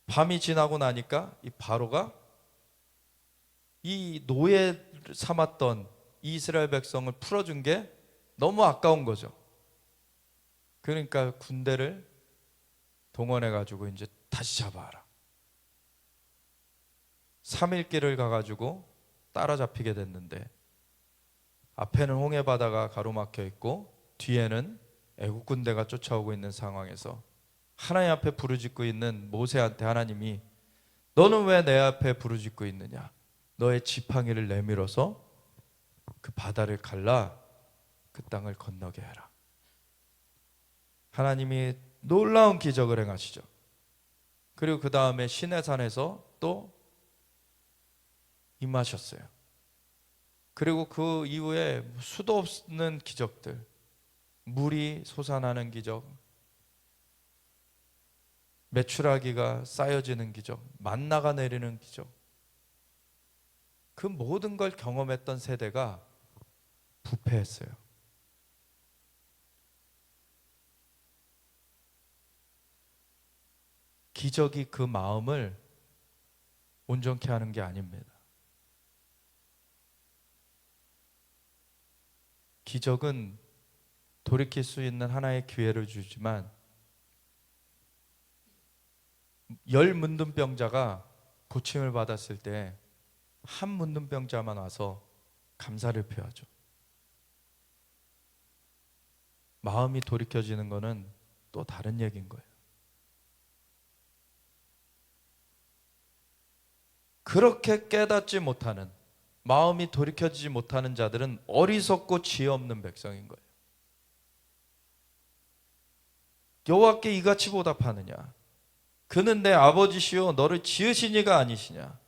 밤이 지나고 나니까 이 바로가 이 노예 삼았던 이스라엘 백성을 풀어준 게 너무 아까운 거죠. 그러니까 군대를 동원해 가지고 이제 다시 잡아라. 3일 길을 가가지고 따라잡히게 됐는데, 앞에는 홍해 바다가 가로막혀 있고 뒤에는 애국 군대가 쫓아오고 있는 상황에서 하나님 앞에 부르짖고 있는 모세한테 하나님이, 너는 왜 내 앞에 부르짖고 있느냐? 너의 지팡이를 내밀어서 그 바다를 갈라 그 땅을 건너게 해라. 하나님이 놀라운 기적을 행하시죠. 그리고 그 다음에 시내산에서 또 임하셨어요. 그리고 그 이후에 수도 없는 기적들, 물이 솟아나는 기적, 메추라기가 쌓여지는 기적, 만나가 내리는 기적, 그 모든 걸 경험했던 세대가 부패했어요. 기적이 그 마음을 온전케 하는 게 아닙니다. 기적은 돌이킬 수 있는 하나의 기회를 주지만, 10 문둥병자가 고침을 받았을 때 한 문둥병자만 와서 감사를 표하죠. 마음이 돌이켜지는 것은 또 다른 얘기인 거예요. 그렇게 깨닫지 못하는, 마음이 돌이켜지지 못하는 자들은 어리석고 지혜 없는 백성인 거예요. 여호와께 이같이 보답하느냐? 그는 내 아버지시요 너를 지으신 이가 아니시냐?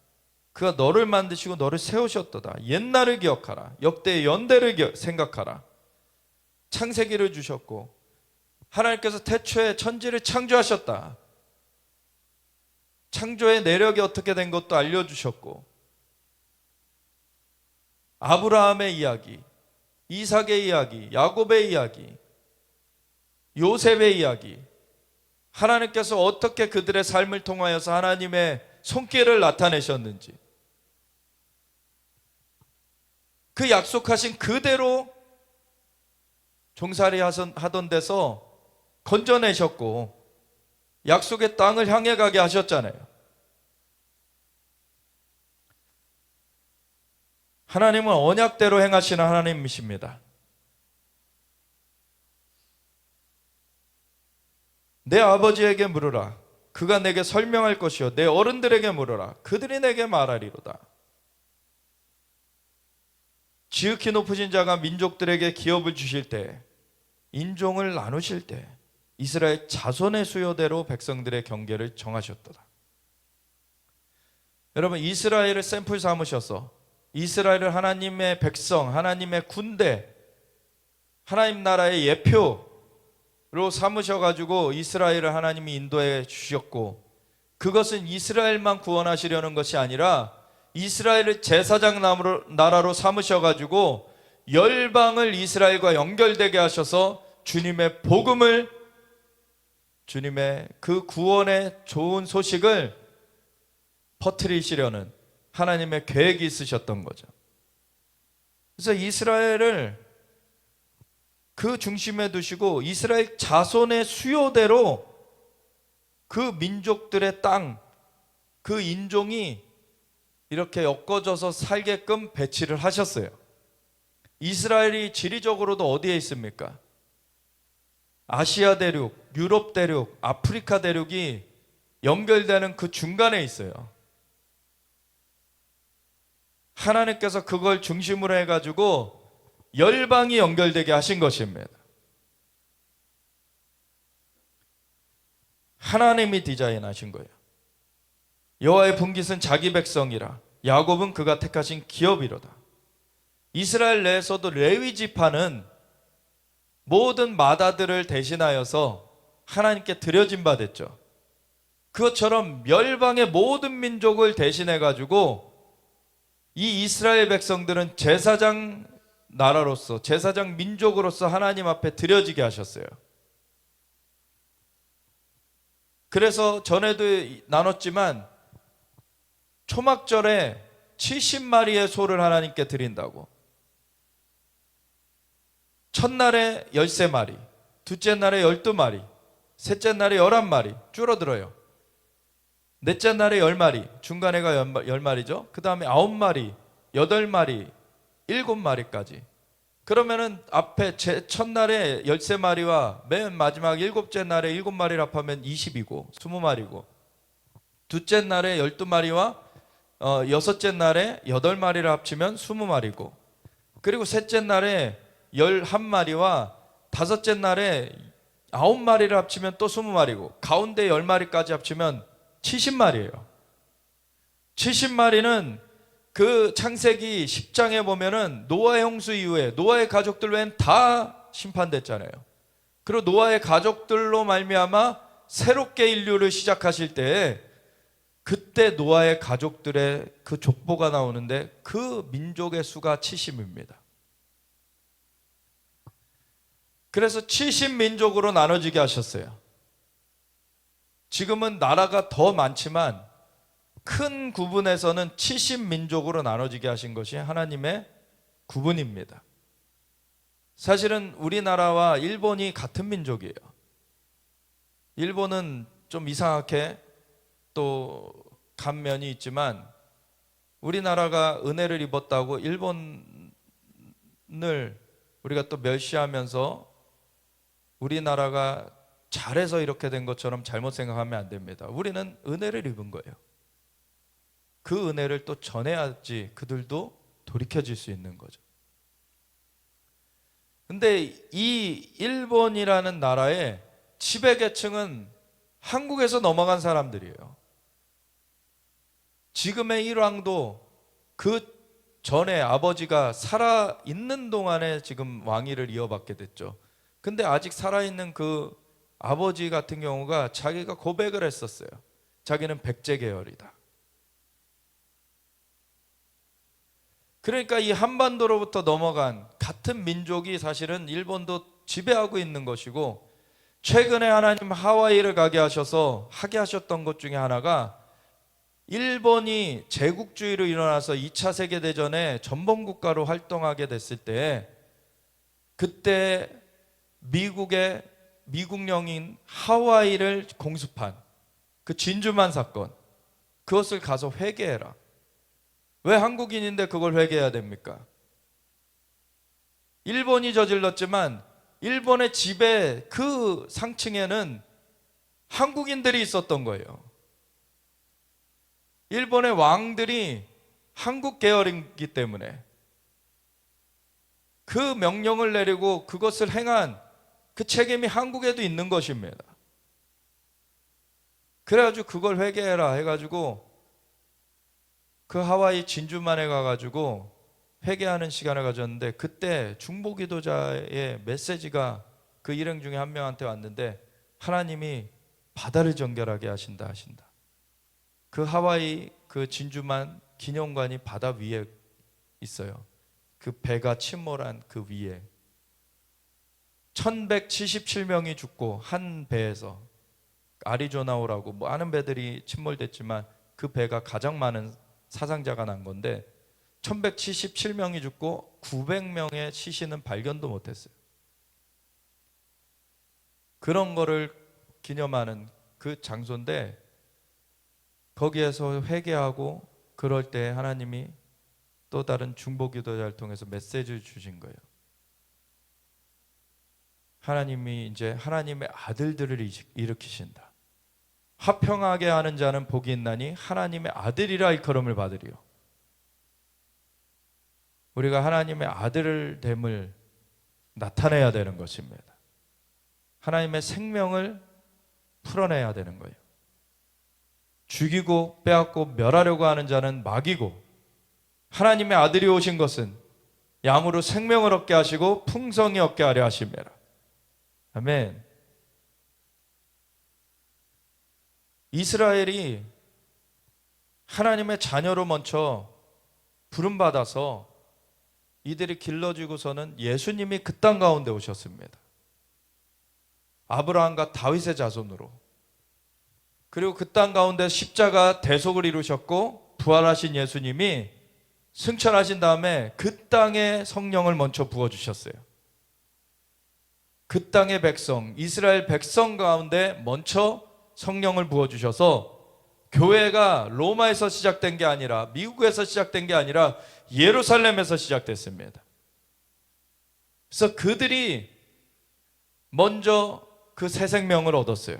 그가 너를 만드시고 너를 세우셨도다. 옛날을 기억하라. 역대의 연대를 생각하라. 창세기를 주셨고 하나님께서 태초에 천지를 창조하셨다. 창조의 내력이 어떻게 된 것도 알려주셨고, 아브라함의 이야기, 이삭의 이야기, 야곱의 이야기, 요셉의 이야기, 하나님께서 어떻게 그들의 삶을 통하여서 하나님의 손길을 나타내셨는지, 그 약속하신 그대로 종살이 하던 데서 건져내셨고 약속의 땅을 향해 가게 하셨잖아요. 하나님은 언약대로 행하시는 하나님이십니다. 내 아버지에게 물으라, 그가 내게 설명할 것이요 내 어른들에게 물으라, 그들이 내게 말하리로다. 지극히 높으신 자가 민족들에게 기업을 주실 때, 인종을 나누실 때 이스라엘 자손의 수요대로 백성들의 경계를 정하셨도다. 여러분, 이스라엘을 샘플 삼으셔서 이스라엘을 하나님의 백성, 하나님의 군대, 하나님 나라의 예표로 삼으셔가지고 이스라엘을 하나님이 인도해 주셨고, 그것은 이스라엘만 구원하시려는 것이 아니라 이스라엘을 제사장 나라로 삼으셔가지고 열방을 이스라엘과 연결되게 하셔서 주님의 복음을, 주님의 그 구원의 좋은 소식을 퍼뜨리시려는 하나님의 계획이 있으셨던 거죠. 그래서 이스라엘을 그 중심에 두시고 이스라엘 자손의 수요대로 그 민족들의 땅, 그 인종이 이렇게 엮어져서 살게끔 배치를 하셨어요. 이스라엘이 지리적으로도 어디에 있습니까? 아시아 대륙, 유럽 대륙, 아프리카 대륙이 연결되는 그 중간에 있어요. 하나님께서 그걸 중심으로 해가지고 열방이 연결되게 하신 것입니다. 하나님이 디자인하신 거예요. 여호와의 분깃은 자기 백성이라, 야곱은 그가 택하신 기업이로다. 이스라엘 내에서도 레위 지파는 모든 맏아들을 대신하여서 하나님께 드려진 바 됐죠. 그것처럼 멸방의 모든 민족을 대신해 가지고 이 이스라엘 백성들은 제사장 나라로서, 제사장 민족으로서 하나님 앞에 드려지게 하셨어요. 그래서 전에도 나눴지만 초막절에 70마리의 소를 하나님께 드린다고. 첫날에 13마리, 둘째 날에 12마리, 셋째 날에 11마리, 줄어들어요. 넷째 날에 10마리, 중간에가 10마리죠. 그 다음에 9마리, 8마리, 7마리까지. 그러면은 앞에 첫날에 13마리와 맨 마지막 일곱째 날에 7마리를 합하면 20이고 20마리고, 둘째 날에 12마리와 여섯째 날에 8마리를 합치면 20마리고, 그리고 셋째 날에 11마리와 다섯째 날에 9마리를 합치면 또 20마리고, 가운데 10마리까지 합치면 70마리예요. 70마리는 그 창세기 10장에 보면은 노아의 홍수 이후에 노아의 가족들 외엔 다 심판됐잖아요. 그리고 노아의 가족들로 말미암아 새롭게 인류를 시작하실 때, 그때 노아의 가족들의 그 족보가 나오는데 그 민족의 수가 70입니다. 그래서 70민족으로 나눠지게 하셨어요. 지금은 나라가 더 많지만 큰 구분에서는 70민족으로 나눠지게 하신 것이 하나님의 구분입니다. 사실은 우리나라와 일본이 같은 민족이에요. 일본은 좀 이상하게 또 간면이 있지만, 우리나라가 은혜를 입었다고 일본을 우리가 또 멸시하면서 우리나라가 잘해서 이렇게 된 것처럼 잘못 생각하면 안 됩니다. 우리는 은혜를 입은 거예요. 그 은혜를 또 전해야지 그들도 돌이켜질 수 있는 거죠. 근데 이 일본이라는 나라의 지배계층은 한국에서 넘어간 사람들이에요. 지금의 일왕도 그 전에 아버지가 살아있는 동안에 지금 왕위를 이어받게 됐죠. 근데 아직 살아있는 그 아버지 같은 경우가 자기가 고백을 했었어요. 자기는 백제 계열이다. 그러니까 이 한반도로부터 넘어간 같은 민족이 사실은 일본도 지배하고 있는 것이고, 최근에 하나님 하와이를 가게 하셔서 하게 하셨던 것 중에 하나가, 일본이 제국주의로 일어나서 2차 세계대전에 전범국가로 활동하게 됐을 때, 그때 미국의 미국령인 하와이를 공습한 그 진주만 사건, 그것을 가서 회개해라. 왜 한국인인데 그걸 회개해야 됩니까? 일본이 저질렀지만 일본의 지배 그 상층에는 한국인들이 있었던 거예요. 일본의 왕들이 한국 계열이기 때문에 그 명령을 내리고 그것을 행한 그 책임이 한국에도 있는 것입니다. 그래가지고 그걸 회개해라 해가지고 그 하와이 진주만에 가가지고 회개하는 시간을 가졌는데, 그때 중보기도자의 메시지가 그 일행 중에 한 명한테 왔는데, 하나님이 바다를 정결하게 하신다. 그 하와이 그 진주만 기념관이 바다 위에 있어요. 그 배가 침몰한 그 위에 1177명이 죽고, 한 배에서 아리조나호라고 많은 배들이 침몰됐지만 그 배가 가장 많은 사상자가 난 건데, 1177명이 죽고 900명의 시신은 발견도 못했어요. 그런 거를 기념하는 그 장소인데, 거기에서 회개하고 그럴 때 하나님이 또 다른 중보기도자를 통해서 메시지를 주신 거예요. 하나님이 이제 하나님의 아들들을 일으키신다. 화평하게 하는 자는 복이 있나니 하나님의 아들이라 일컬음을 받으리요. 우리가 하나님의 아들됨을 나타내야 되는 것입니다. 하나님의 생명을 풀어내야 되는 거예요. 죽이고 빼앗고 멸하려고 하는 자는 마귀고, 하나님의 아들이 오신 것은 양으로 생명을 얻게 하시고 풍성히 얻게 하려 하심이라. 아멘. 이스라엘이 하나님의 자녀로 먼저 부름받아서 이들이 길러지고서는 예수님이 그 땅 가운데 오셨습니다. 아브라함과 다윗의 자손으로. 그리고 그 땅 가운데 십자가 대속을 이루셨고, 부활하신 예수님이 승천하신 다음에 그 땅에 성령을 먼저 부어주셨어요. 그 땅의 백성, 이스라엘 백성 가운데 먼저 성령을 부어주셔서, 교회가 로마에서 시작된 게 아니라, 미국에서 시작된 게 아니라 예루살렘에서 시작됐습니다. 그래서 그들이 먼저 그 새 생명을 얻었어요.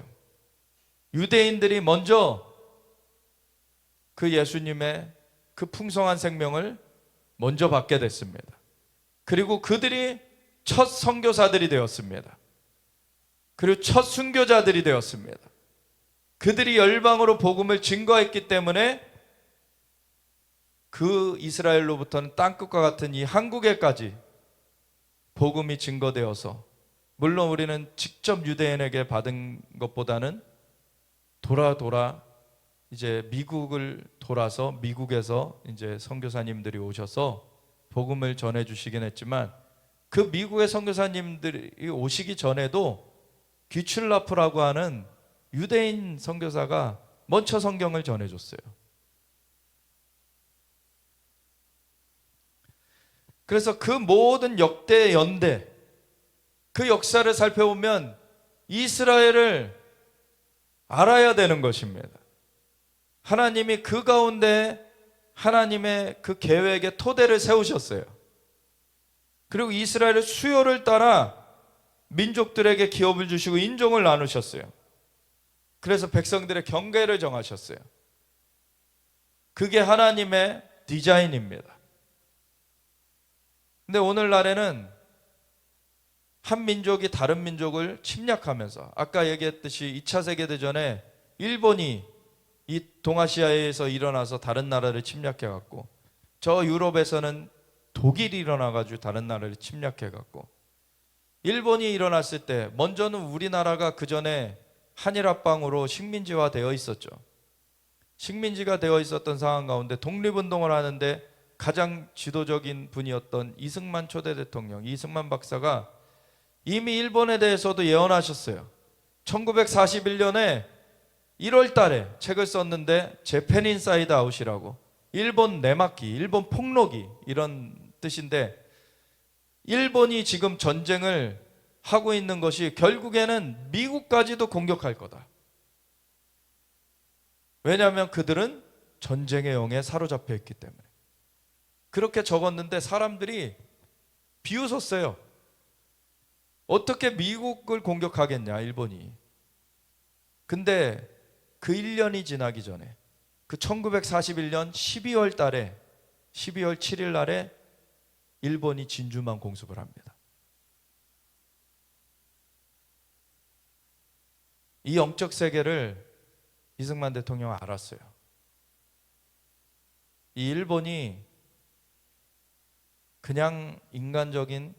유대인들이 먼저 그 예수님의 그 풍성한 생명을 먼저 받게 됐습니다. 그리고 그들이 첫 선교사들이 되었습니다. 그리고 첫 순교자들이 되었습니다. 그들이 열방으로 복음을 증거했기 때문에 그 이스라엘로부터는 땅끝과 같은 이 한국에까지 복음이 증거되어서, 물론 우리는 직접 유대인에게 받은 것보다는 돌아 이제 미국을 돌아서 미국에서 이제 선교사님들이 오셔서 복음을 전해 주시긴 했지만, 그 미국의 선교사님들이 오시기 전에도 귀출라프라고 하는 유대인 선교사가 먼저 성경을 전해 줬어요. 그래서 그 모든 역대 연대, 그 역사를 살펴보면 이스라엘을 알아야 되는 것입니다. 하나님이 그 가운데 하나님의 그 계획의 토대를 세우셨어요. 그리고 이스라엘의 수요를 따라 민족들에게 기업을 주시고 인종을 나누셨어요. 그래서 백성들의 경계를 정하셨어요. 그게 하나님의 디자인입니다. 근데 오늘날에는 한 민족이 다른 민족을 침략하면서, 아까 얘기했듯이 2차 세계대전에 일본이 이 동아시아에서 일어나서 다른 나라를 침략해갖고, 저 유럽에서는 독일이 일어나가지고 다른 나라를 침략해갖고, 일본이 일어났을 때 먼저는 우리나라가 그 전에 한일합방으로 식민지화 되어 있었죠. 식민지가 되어 있었던 상황 가운데 독립운동을 하는데 가장 지도적인 분이었던 이승만 초대 대통령, 이승만 박사가 이미 일본에 대해서도 예언하셨어요. 1941년에 1월 달에 책을 썼는데 재팬 인사이드 아웃이라고, 일본 내막기, 일본 폭로기 이런 뜻인데, 일본이 지금 전쟁을 하고 있는 것이 결국에는 미국까지도 공격할 거다. 왜냐하면 그들은 전쟁의 영에 사로잡혀 있기 때문에. 그렇게 적었는데 사람들이 비웃었어요. 어떻게 미국을 공격하겠냐, 일본이. 근데 그 1년이 지나기 전에, 그 1941년 12월 달에, 12월 7일 날에 일본이 진주만 공습을 합니다. 이 영적 세계를 이승만 대통령은 알았어요. 이 일본이 그냥 인간적인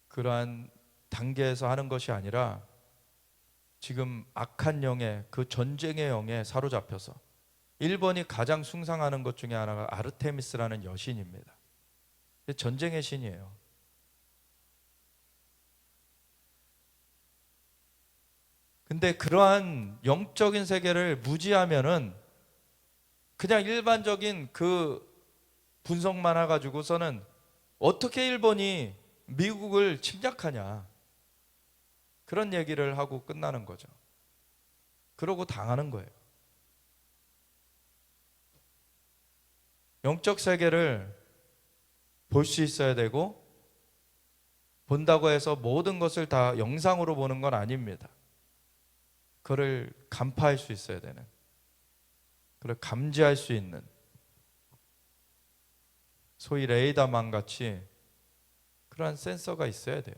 그러한 단계에서 하는 것이 아니라 지금 악한 영에, 그 전쟁의 영에 사로잡혀서, 일본이 가장 숭상하는 것 중에 하나가 아르테미스라는 여신입니다. 전쟁의 신이에요. 근데 그러한 영적인 세계를 무지하면은 그냥 일반적인 그 분석만 해가지고서는 어떻게 일본이 미국을 침략하냐, 그런 얘기를 하고 끝나는 거죠. 그러고 당하는 거예요. 영적 세계를 볼 수 있어야 되고, 본다고 해서 모든 것을 다 영상으로 보는 건 아닙니다. 그걸 간파할 수 있어야 되는, 그걸 감지할 수 있는, 소위 레이더망 같이 그러한 센서가 있어야 돼요.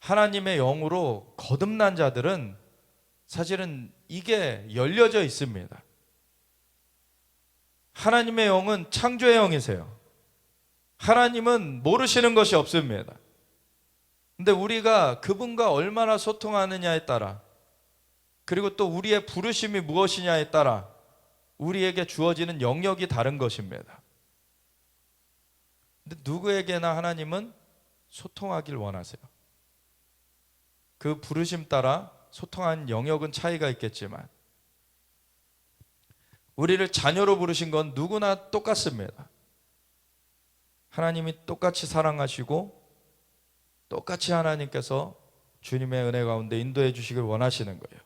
하나님의 영으로 거듭난 자들은 사실은 이게 열려져 있습니다. 하나님의 영은 창조의 영이세요. 하나님은 모르시는 것이 없습니다. 근데 우리가 그분과 얼마나 소통하느냐에 따라, 그리고 또 우리의 부르심이 무엇이냐에 따라 우리에게 주어지는 영역이 다른 것입니다. 근데 누구에게나 하나님은 소통하길 원하세요. 그 부르심 따라 소통하는 영역은 차이가 있겠지만, 우리를 자녀로 부르신 건 누구나 똑같습니다. 하나님이 똑같이 사랑하시고 똑같이 하나님께서 주님의 은혜 가운데 인도해 주시길 원하시는 거예요.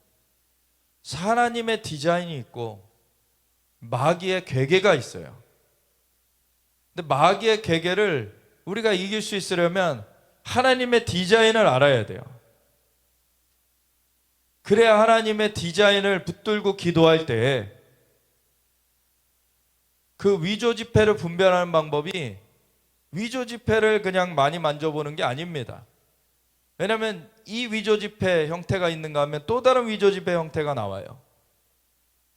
하나님의 디자인이 있고 마귀의 괴계가 있어요. 근데 마귀의 괴계를 우리가 이길 수 있으려면 하나님의 디자인을 알아야 돼요. 그래야 하나님의 디자인을 붙들고 기도할 때 그 위조 지폐를 분별하는 방법이 위조 지폐를 그냥 많이 만져보는 게 아닙니다. 왜냐하면 이 위조 지폐 형태가 있는가 하면 또 다른 위조 지폐 형태가 나와요.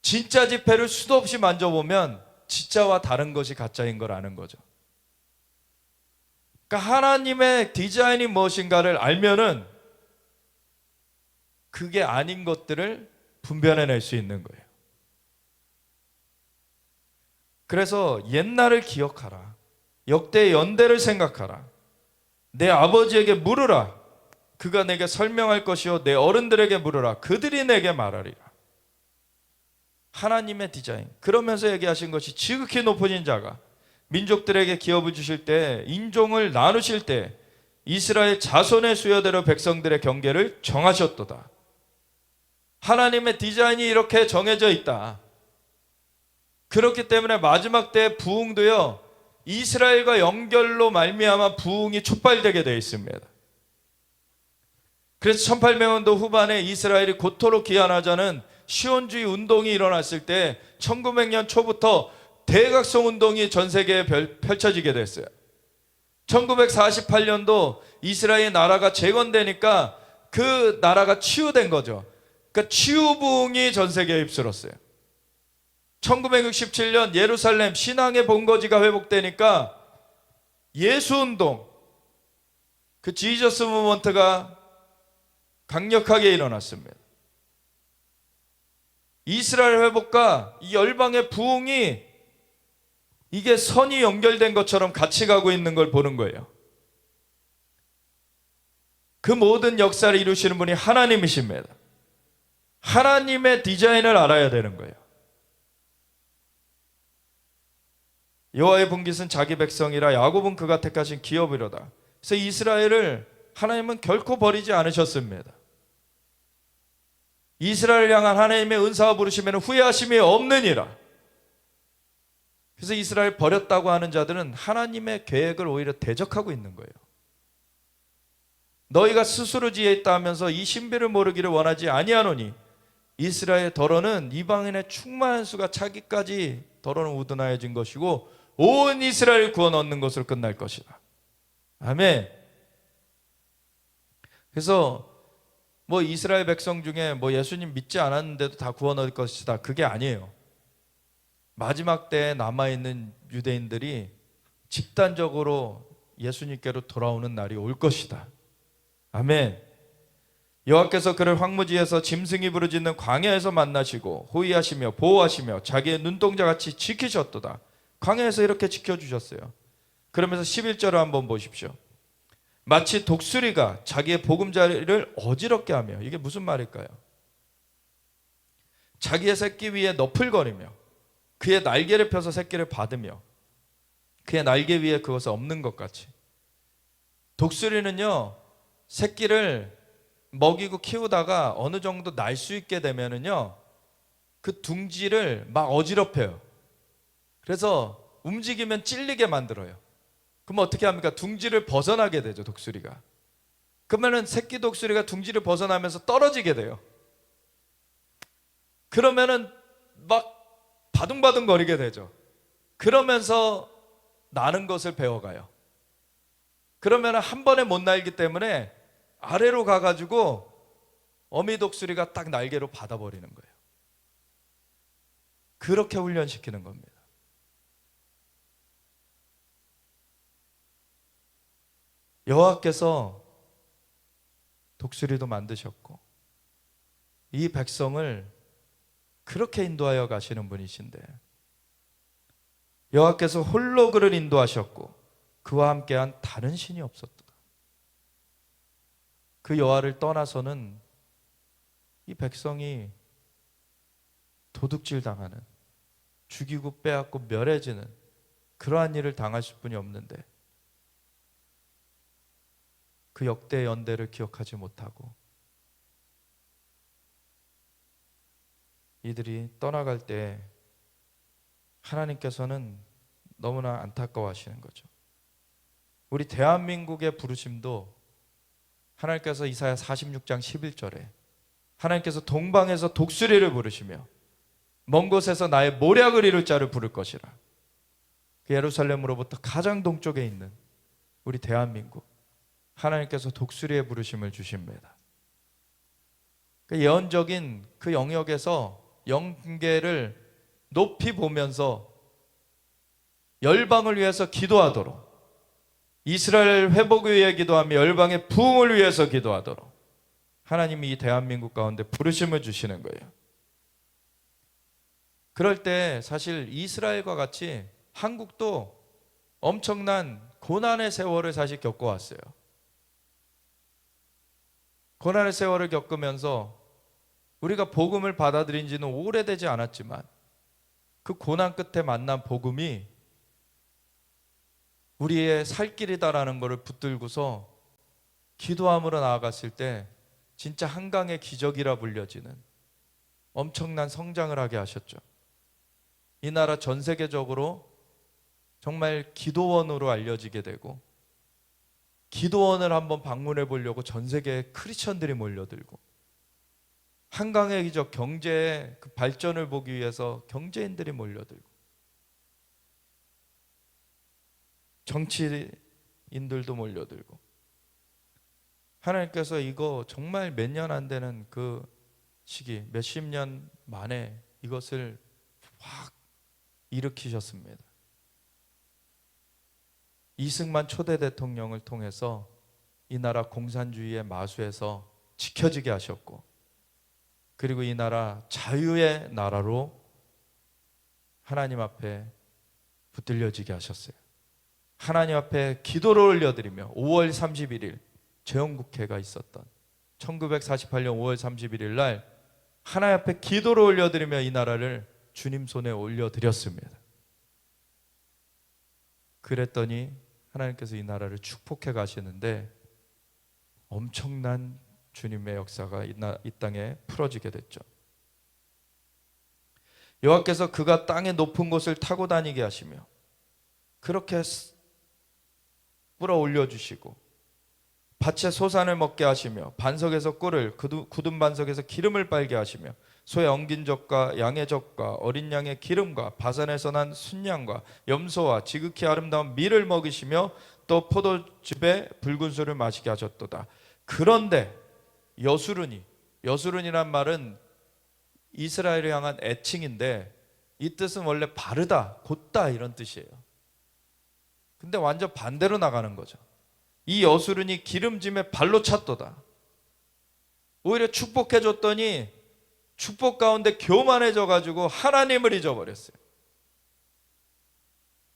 진짜 지폐를 수도 없이 만져보면 진짜와 다른 것이 가짜인 걸 아는 거죠. 그러니까 하나님의 디자인이 무엇인가를 알면은 그게 아닌 것들을 분별해낼 수 있는 거예요. 그래서 옛날을 기억하라. 역대의 연대를 생각하라. 내 아버지에게 물으라. 그가 내게 설명할 것이요 내 어른들에게 물으라. 그들이 내게 말하리라. 하나님의 디자인. 그러면서 얘기하신 것이 지극히 높으신 자가 민족들에게 기업을 주실 때, 인종을 나누실 때 이스라엘 자손의 수요대로 백성들의 경계를 정하셨도다. 하나님의 디자인이 이렇게 정해져 있다. 그렇기 때문에 마지막 때 부흥도요, 이스라엘과 연결로 말미암아 부흥이 촉발되게 되어 있습니다. 그래서 1800년도 후반에 이스라엘이 고토로 귀환하자는 시온주의 운동이 일어났을 때 1900년 초부터 대각성 운동이 전 세계에 펼쳐지게 됐어요. 1948년도 이스라엘 나라가 재건되니까 그 나라가 치유된 거죠. 그러니까 치유부흥이 전 세계에 휩쓸었어요. 1967년 예루살렘 신앙의 본거지가 회복되니까 예수운동, 그 지저스 무브먼트가 강력하게 일어났습니다. 이스라엘 회복과 이 열방의 부흥이 이게 선이 연결된 것처럼 같이 가고 있는 걸 보는 거예요. 그 모든 역사를 이루시는 분이 하나님이십니다. 하나님의 디자인을 알아야 되는 거예요. 여호와의 분깃은 자기 백성이라 야곱은 그가 택하신 기업이로다. 그래서 이스라엘을 하나님은 결코 버리지 않으셨습니다. 이스라엘을 향한 하나님의 은사와 부르심에는 후회하심이 없느니라. 그래서 이스라엘 버렸다고 하는 자들은 하나님의 계획을 오히려 대적하고 있는 거예요. 너희가 스스로 지혜 있다 하면서 이 신비를 모르기를 원하지 아니하노니 이스라엘 더러는 이방인의 충만한 수가 차기까지 더러는 우둔하여진 것이고 온 이스라엘 구원 얻는 것으로 끝날 것이다. 아멘. 그래서 뭐 이스라엘 백성 중에 뭐 예수님 믿지 않았는데도 다 구원 얻을 것이다, 그게 아니에요. 마지막 때에 남아있는 유대인들이 집단적으로 예수님께로 돌아오는 날이 올 것이다. 아멘. 여호와께서 그를 황무지에서 짐승이 부르짖는 광야에서 만나시고 호위하시며 보호하시며 자기의 눈동자같이 지키셨도다. 광야에서 이렇게 지켜주셨어요. 그러면서 11절을 한번 보십시오. 마치 독수리가 자기의 보금자리를 어지럽게 하며, 이게 무슨 말일까요? 자기의 새끼 위에 너풀거리며 그의 날개를 펴서 새끼를 받으며 그의 날개 위에 그것을 엎는 것 같이. 독수리는요, 새끼를 먹이고 키우다가 어느 정도 날 수 있게 되면은요, 그 둥지를 막 어지럽혀요. 그래서 움직이면 찔리게 만들어요. 그럼 어떻게 합니까? 둥지를 벗어나게 되죠, 독수리가. 그러면은 새끼 독수리가 둥지를 벗어나면서 떨어지게 돼요. 그러면은 막 바둥바둥 거리게 되죠. 그러면서 나는 것을 배워가요. 그러면 한 번에 못 날기 때문에 아래로 가가지고 어미 독수리가 딱 날개로 받아버리는 거예요. 그렇게 훈련시키는 겁니다. 여호와께서 독수리도 만드셨고 이 백성을 그렇게 인도하여 가시는 분이신데, 여호와께서 홀로 그를 인도하셨고 그와 함께한 다른 신이 없었도다. 그 여호와를 떠나서는 이 백성이 도둑질 당하는, 죽이고 빼앗고 멸해지는 그러한 일을 당하실 분이 없는데 그 역대 연대를 기억하지 못하고 이들이 떠나갈 때 하나님께서는 너무나 안타까워하시는 거죠. 우리 대한민국의 부르심도 하나님께서 이사야 46장 11절에 하나님께서 동방에서 독수리를 부르시며 먼 곳에서 나의 모략을 이룰 자를 부를 것이라. 그 예루살렘으로부터 가장 동쪽에 있는 우리 대한민국, 하나님께서 독수리의 부르심을 주십니다. 그 예언적인 그 영역에서 영계를 높이 보면서 열방을 위해서 기도하도록, 이스라엘 회복을 위해 기도하며 열방의 부흥을 위해서 기도하도록 하나님이 이 대한민국 가운데 부르심을 주시는 거예요. 그럴 때 사실 이스라엘과 같이 한국도 엄청난 고난의 세월을 사실 겪어왔어요. 고난의 세월을 겪으면서 우리가 복음을 받아들인 지는 오래되지 않았지만 그 고난 끝에 만난 복음이 우리의 살 길이다라는 것을 붙들고서 기도함으로 나아갔을 때 진짜 한강의 기적이라 불려지는 엄청난 성장을 하게 하셨죠. 이 나라 전 세계적으로 정말 기도원으로 알려지게 되고, 기도원을 한번 방문해 보려고 전 세계의 크리스천들이 몰려들고, 한강의 기적, 경제의 그 발전을 보기 위해서 경제인들이 몰려들고, 정치인들도 몰려들고, 하나님께서 이거 정말 몇 년 안 되는 그 시기, 몇십 년 만에 이것을 확 일으키셨습니다. 이승만 초대 대통령을 통해서 이 나라 공산주의의 마수에서 지켜지게 하셨고, 그리고 이 나라 자유의 나라로 하나님 앞에 붙들려지게 하셨어요. 하나님 앞에 기도를 올려드리며 5월 31일 재헌국회가 있었던 1948년 5월 31일 날 하나님 앞에 기도를 올려드리며 이 나라를 주님 손에 올려드렸습니다. 그랬더니 하나님께서 이 나라를 축복해 가시는데 엄청난 주님의 역사가 이 땅에 풀어지게 됐죠. 여호와께서 그가 땅의 높은 곳을 타고 다니게 하시며 그렇게 뿌려 올려주시고 밭에 소산을 먹게 하시며 반석에서 꿀을 굳은 반석에서 기름을 빨게 하시며 소의 엉긴 젖과 양의 젖과 어린 양의 기름과 바산에서 난 순양과 염소와 지극히 아름다운 밀을 먹이시며 또 포도즙에 붉은 술을 마시게 하셨도다. 그런데 여수른이란 말은 이스라엘을 향한 애칭인데 이 뜻은 원래 바르다, 곧다 이런 뜻이에요. 근데 완전 반대로 나가는 거죠. 이 여수른이 기름짐에 발로 찼도다. 오히려 축복해 줬더니 축복 가운데 교만해져 가지고 하나님을 잊어버렸어요.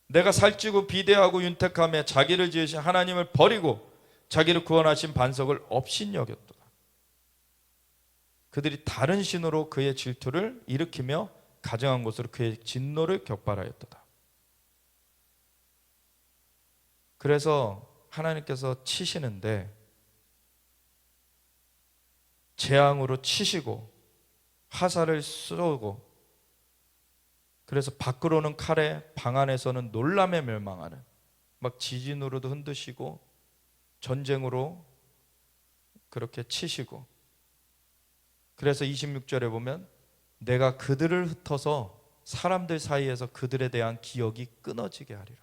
내가 살찌고 비대하고 윤택하며 자기를 지으신 하나님을 버리고 자기를 구원하신 반석을 업신여겼도다. 그들이 다른 신으로 그의 질투를 일으키며 가증한 곳으로 그의 진노를 격발하였도다. 그래서 하나님께서 치시는데 재앙으로 치시고 화살을 쏘고 그래서 밖으로는 칼에 방 안에서는 놀람에 멸망하는 막 지진으로도 흔드시고 전쟁으로 그렇게 치시고 그래서 26절에 보면 내가 그들을 흩어서 사람들 사이에서 그들에 대한 기억이 끊어지게 하리라.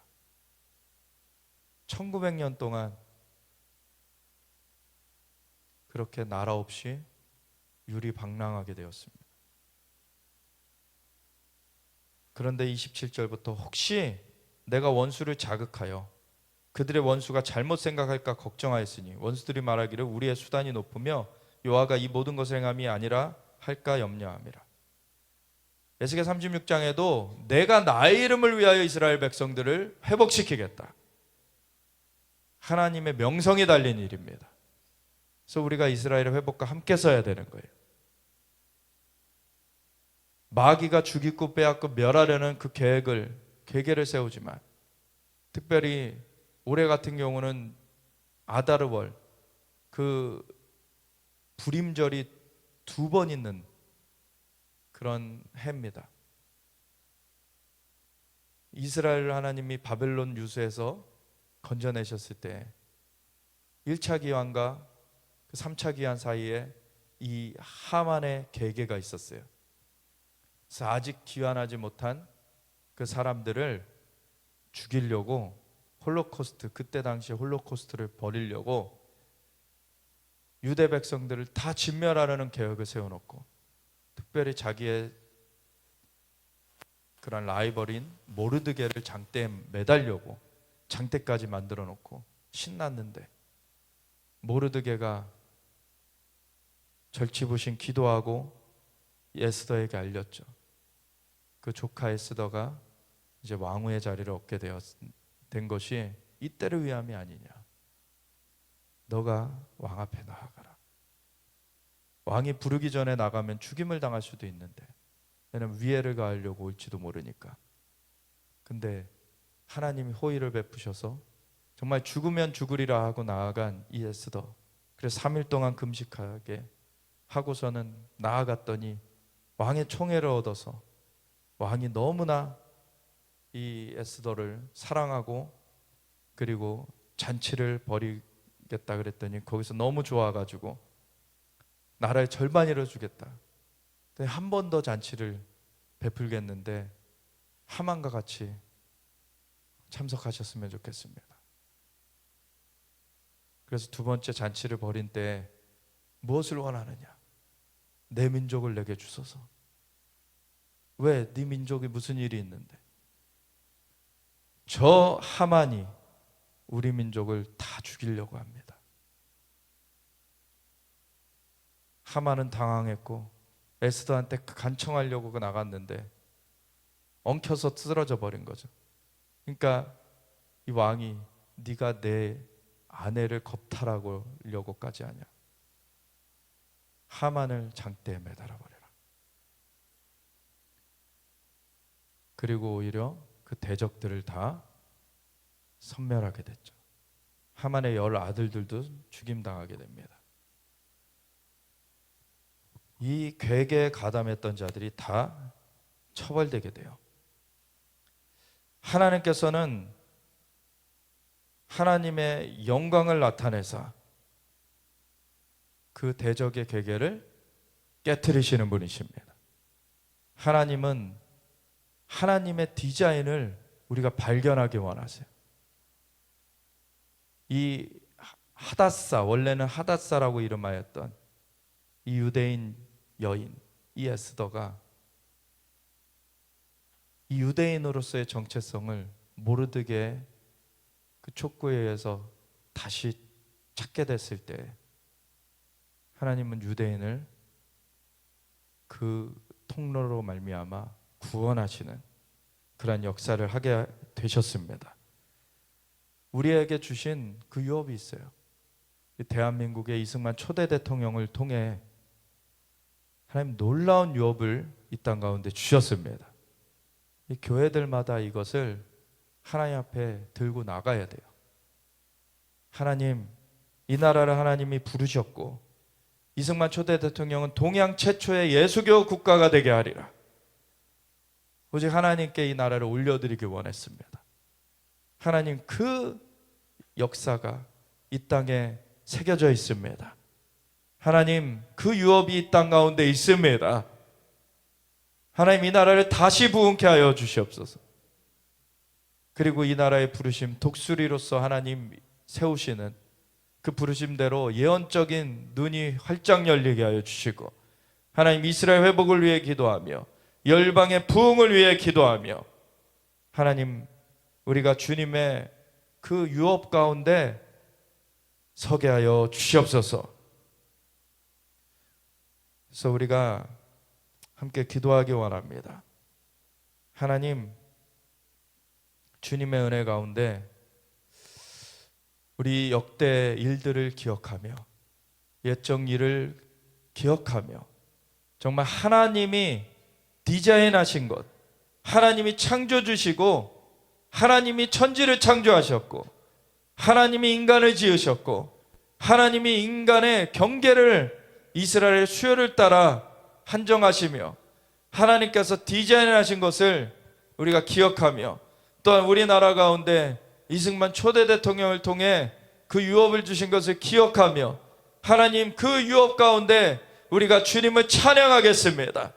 1900년 동안 그렇게 나라 없이 유리방랑하게 되었습니다. 그런데 27절부터 혹시 내가 원수를 자극하여 그들의 원수가 잘못 생각할까 걱정하였으니 원수들이 말하기를 우리의 수단이 높으며 여호와가 이 모든 것을 행함이 아니라 할까 염려함이라. 에스겔 36장에도 내가 나의 이름을 위하여 이스라엘 백성들을 회복시키겠다. 하나님의 명성이 달린 일입니다. 그래서 우리가 이스라엘의 회복과 함께 서야 되는 거예요. 마귀가 죽이고 빼앗고 멸하려는 그 계계를 세우지만 특별히 올해 같은 경우는 아다르월 그 불임절이 2번 있는 그런 해입니다. 이스라엘 하나님이 바벨론 유수에서 건져내셨을 때 1차 기환과 그 3차 기환 사이에 이 하만의 계계가 있었어요. 그래서 아직 귀환하지 못한 그 사람들을 죽이려고 홀로코스트, 그때 당시 홀로코스트를 벌이려고 유대 백성들을 다 진멸하려는 계획을 세워놓고 특별히 자기의 그런 라이벌인 모르드게를 장대에 매달려고 장대까지 만들어 놓고 신났는데 모르드게가 절치부심 기도하고 에스더에게 알렸죠. 그 조카 에스더가 이제 왕후의 자리를 얻게 된 것이 이때를 위함이 아니냐. 너가 왕 앞에 나아가라. 왕이 부르기 전에 나가면 죽임을 당할 수도 있는데 왜냐면 위해를 가하려고 올지도 모르니까. 근데 하나님이 호의를 베푸셔서 정말 죽으면 죽으리라 하고 나아간 이 에스더. 그래서 3일 동안 금식하게 하고서는 나아갔더니 왕의 총애를 얻어서 왕이 너무나 이 에스더를 사랑하고 그리고 잔치를 벌이겠다 그랬더니 거기서 너무 좋아가지고 나라의 절반이라 주겠다. 한 번 더 잔치를 베풀겠는데 하만과 같이 참석하셨으면 좋겠습니다. 그래서 2번째 잔치를 벌인 때 무엇을 원하느냐? 내 민족을 내게 주소서. 왜? 네 민족이 무슨 일이 있는데? 저 하만이 우리 민족을 다 죽이려고 합니다. 하만은 당황했고 에스더한테 간청하려고 나갔는데 엉켜서 쓰러져 버린 거죠. 그러니까 이 왕이 네가 내 아내를 겁탈하려고까지 하냐. 하만을 장대에 매달아 버려라. 그리고 오히려 그 대적들을 다 섬멸하게 됐죠. 하만의 10 아들들도 죽임당하게 됩니다. 이 괴계에 가담했던 자들이 다 처벌되게 돼요. 하나님께서는 하나님의 영광을 나타내사 그 대적의 괴계를 깨트리시는 분이십니다. 하나님은 하나님의 디자인을 우리가 발견하기 원하세요. 이 하닷사, 원래는 하닷사라고 이름하였던 이 유대인 여인, 이 에스더가 이 유대인으로서의 정체성을 모르드게 그 촉구에 의해서 다시 찾게 됐을 때 하나님은 유대인을 그 통로로 말미암아 구원하시는 그러한 역사를 하게 되셨습니다. 우리에게 주신 그 유업이 있어요. 대한민국의 이승만 초대 대통령을 통해 하나님 놀라운 유업을 이 땅 가운데 주셨습니다. 이 교회들마다 이것을 하나님 앞에 들고 나가야 돼요. 하나님, 이 나라를 하나님이 부르셨고 이승만 초대 대통령은 동양 최초의 예수교 국가가 되게 하리라. 오직 하나님께 이 나라를 올려드리기 원했습니다. 하나님, 그 역사가 이 땅에 새겨져 있습니다. 하나님, 그 유업이 이 땅 가운데 있습니다. 하나님, 이 나라를 다시 부흥케 하여 주시옵소서. 그리고 이 나라의 부르심, 독수리로서 하나님 세우시는 그 부르심대로 예언적인 눈이 활짝 열리게 하여 주시고, 하나님, 이스라엘 회복을 위해 기도하며 열방의 부흥을 위해 기도하며, 하나님, 우리가 주님의 그 유업 가운데 서게 하여 주시옵소서. 그래서 우리가 함께 기도하기 원합니다. 하나님, 주님의 은혜 가운데 우리 역대 일들을 기억하며 옛적 일을 기억하며 정말 하나님이 디자인하신 것, 하나님이 창조 주시고 하나님이 천지를 창조하셨고 하나님이 인간을 지으셨고 하나님이 인간의 경계를 이스라엘의 수요를 따라 한정하시며 하나님께서 디자인하신 것을 우리가 기억하며, 또한 우리나라 가운데 이승만 초대 대통령을 통해 그 유업을 주신 것을 기억하며, 하나님, 그 유업 가운데 우리가 주님을 찬양하겠습니다.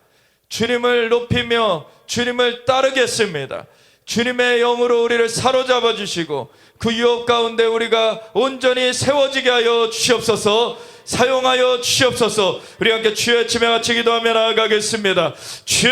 주님을 높이며 주님을 따르겠습니다. 주님의 영으로 우리를 사로잡아 주시고 그 유업 가운데 우리가 온전히 세워지게 하여 주시옵소서. 사용하여 주시옵소서. 우리 함께 주의 외치며 같이 기도하며 나아가겠습니다. 주여,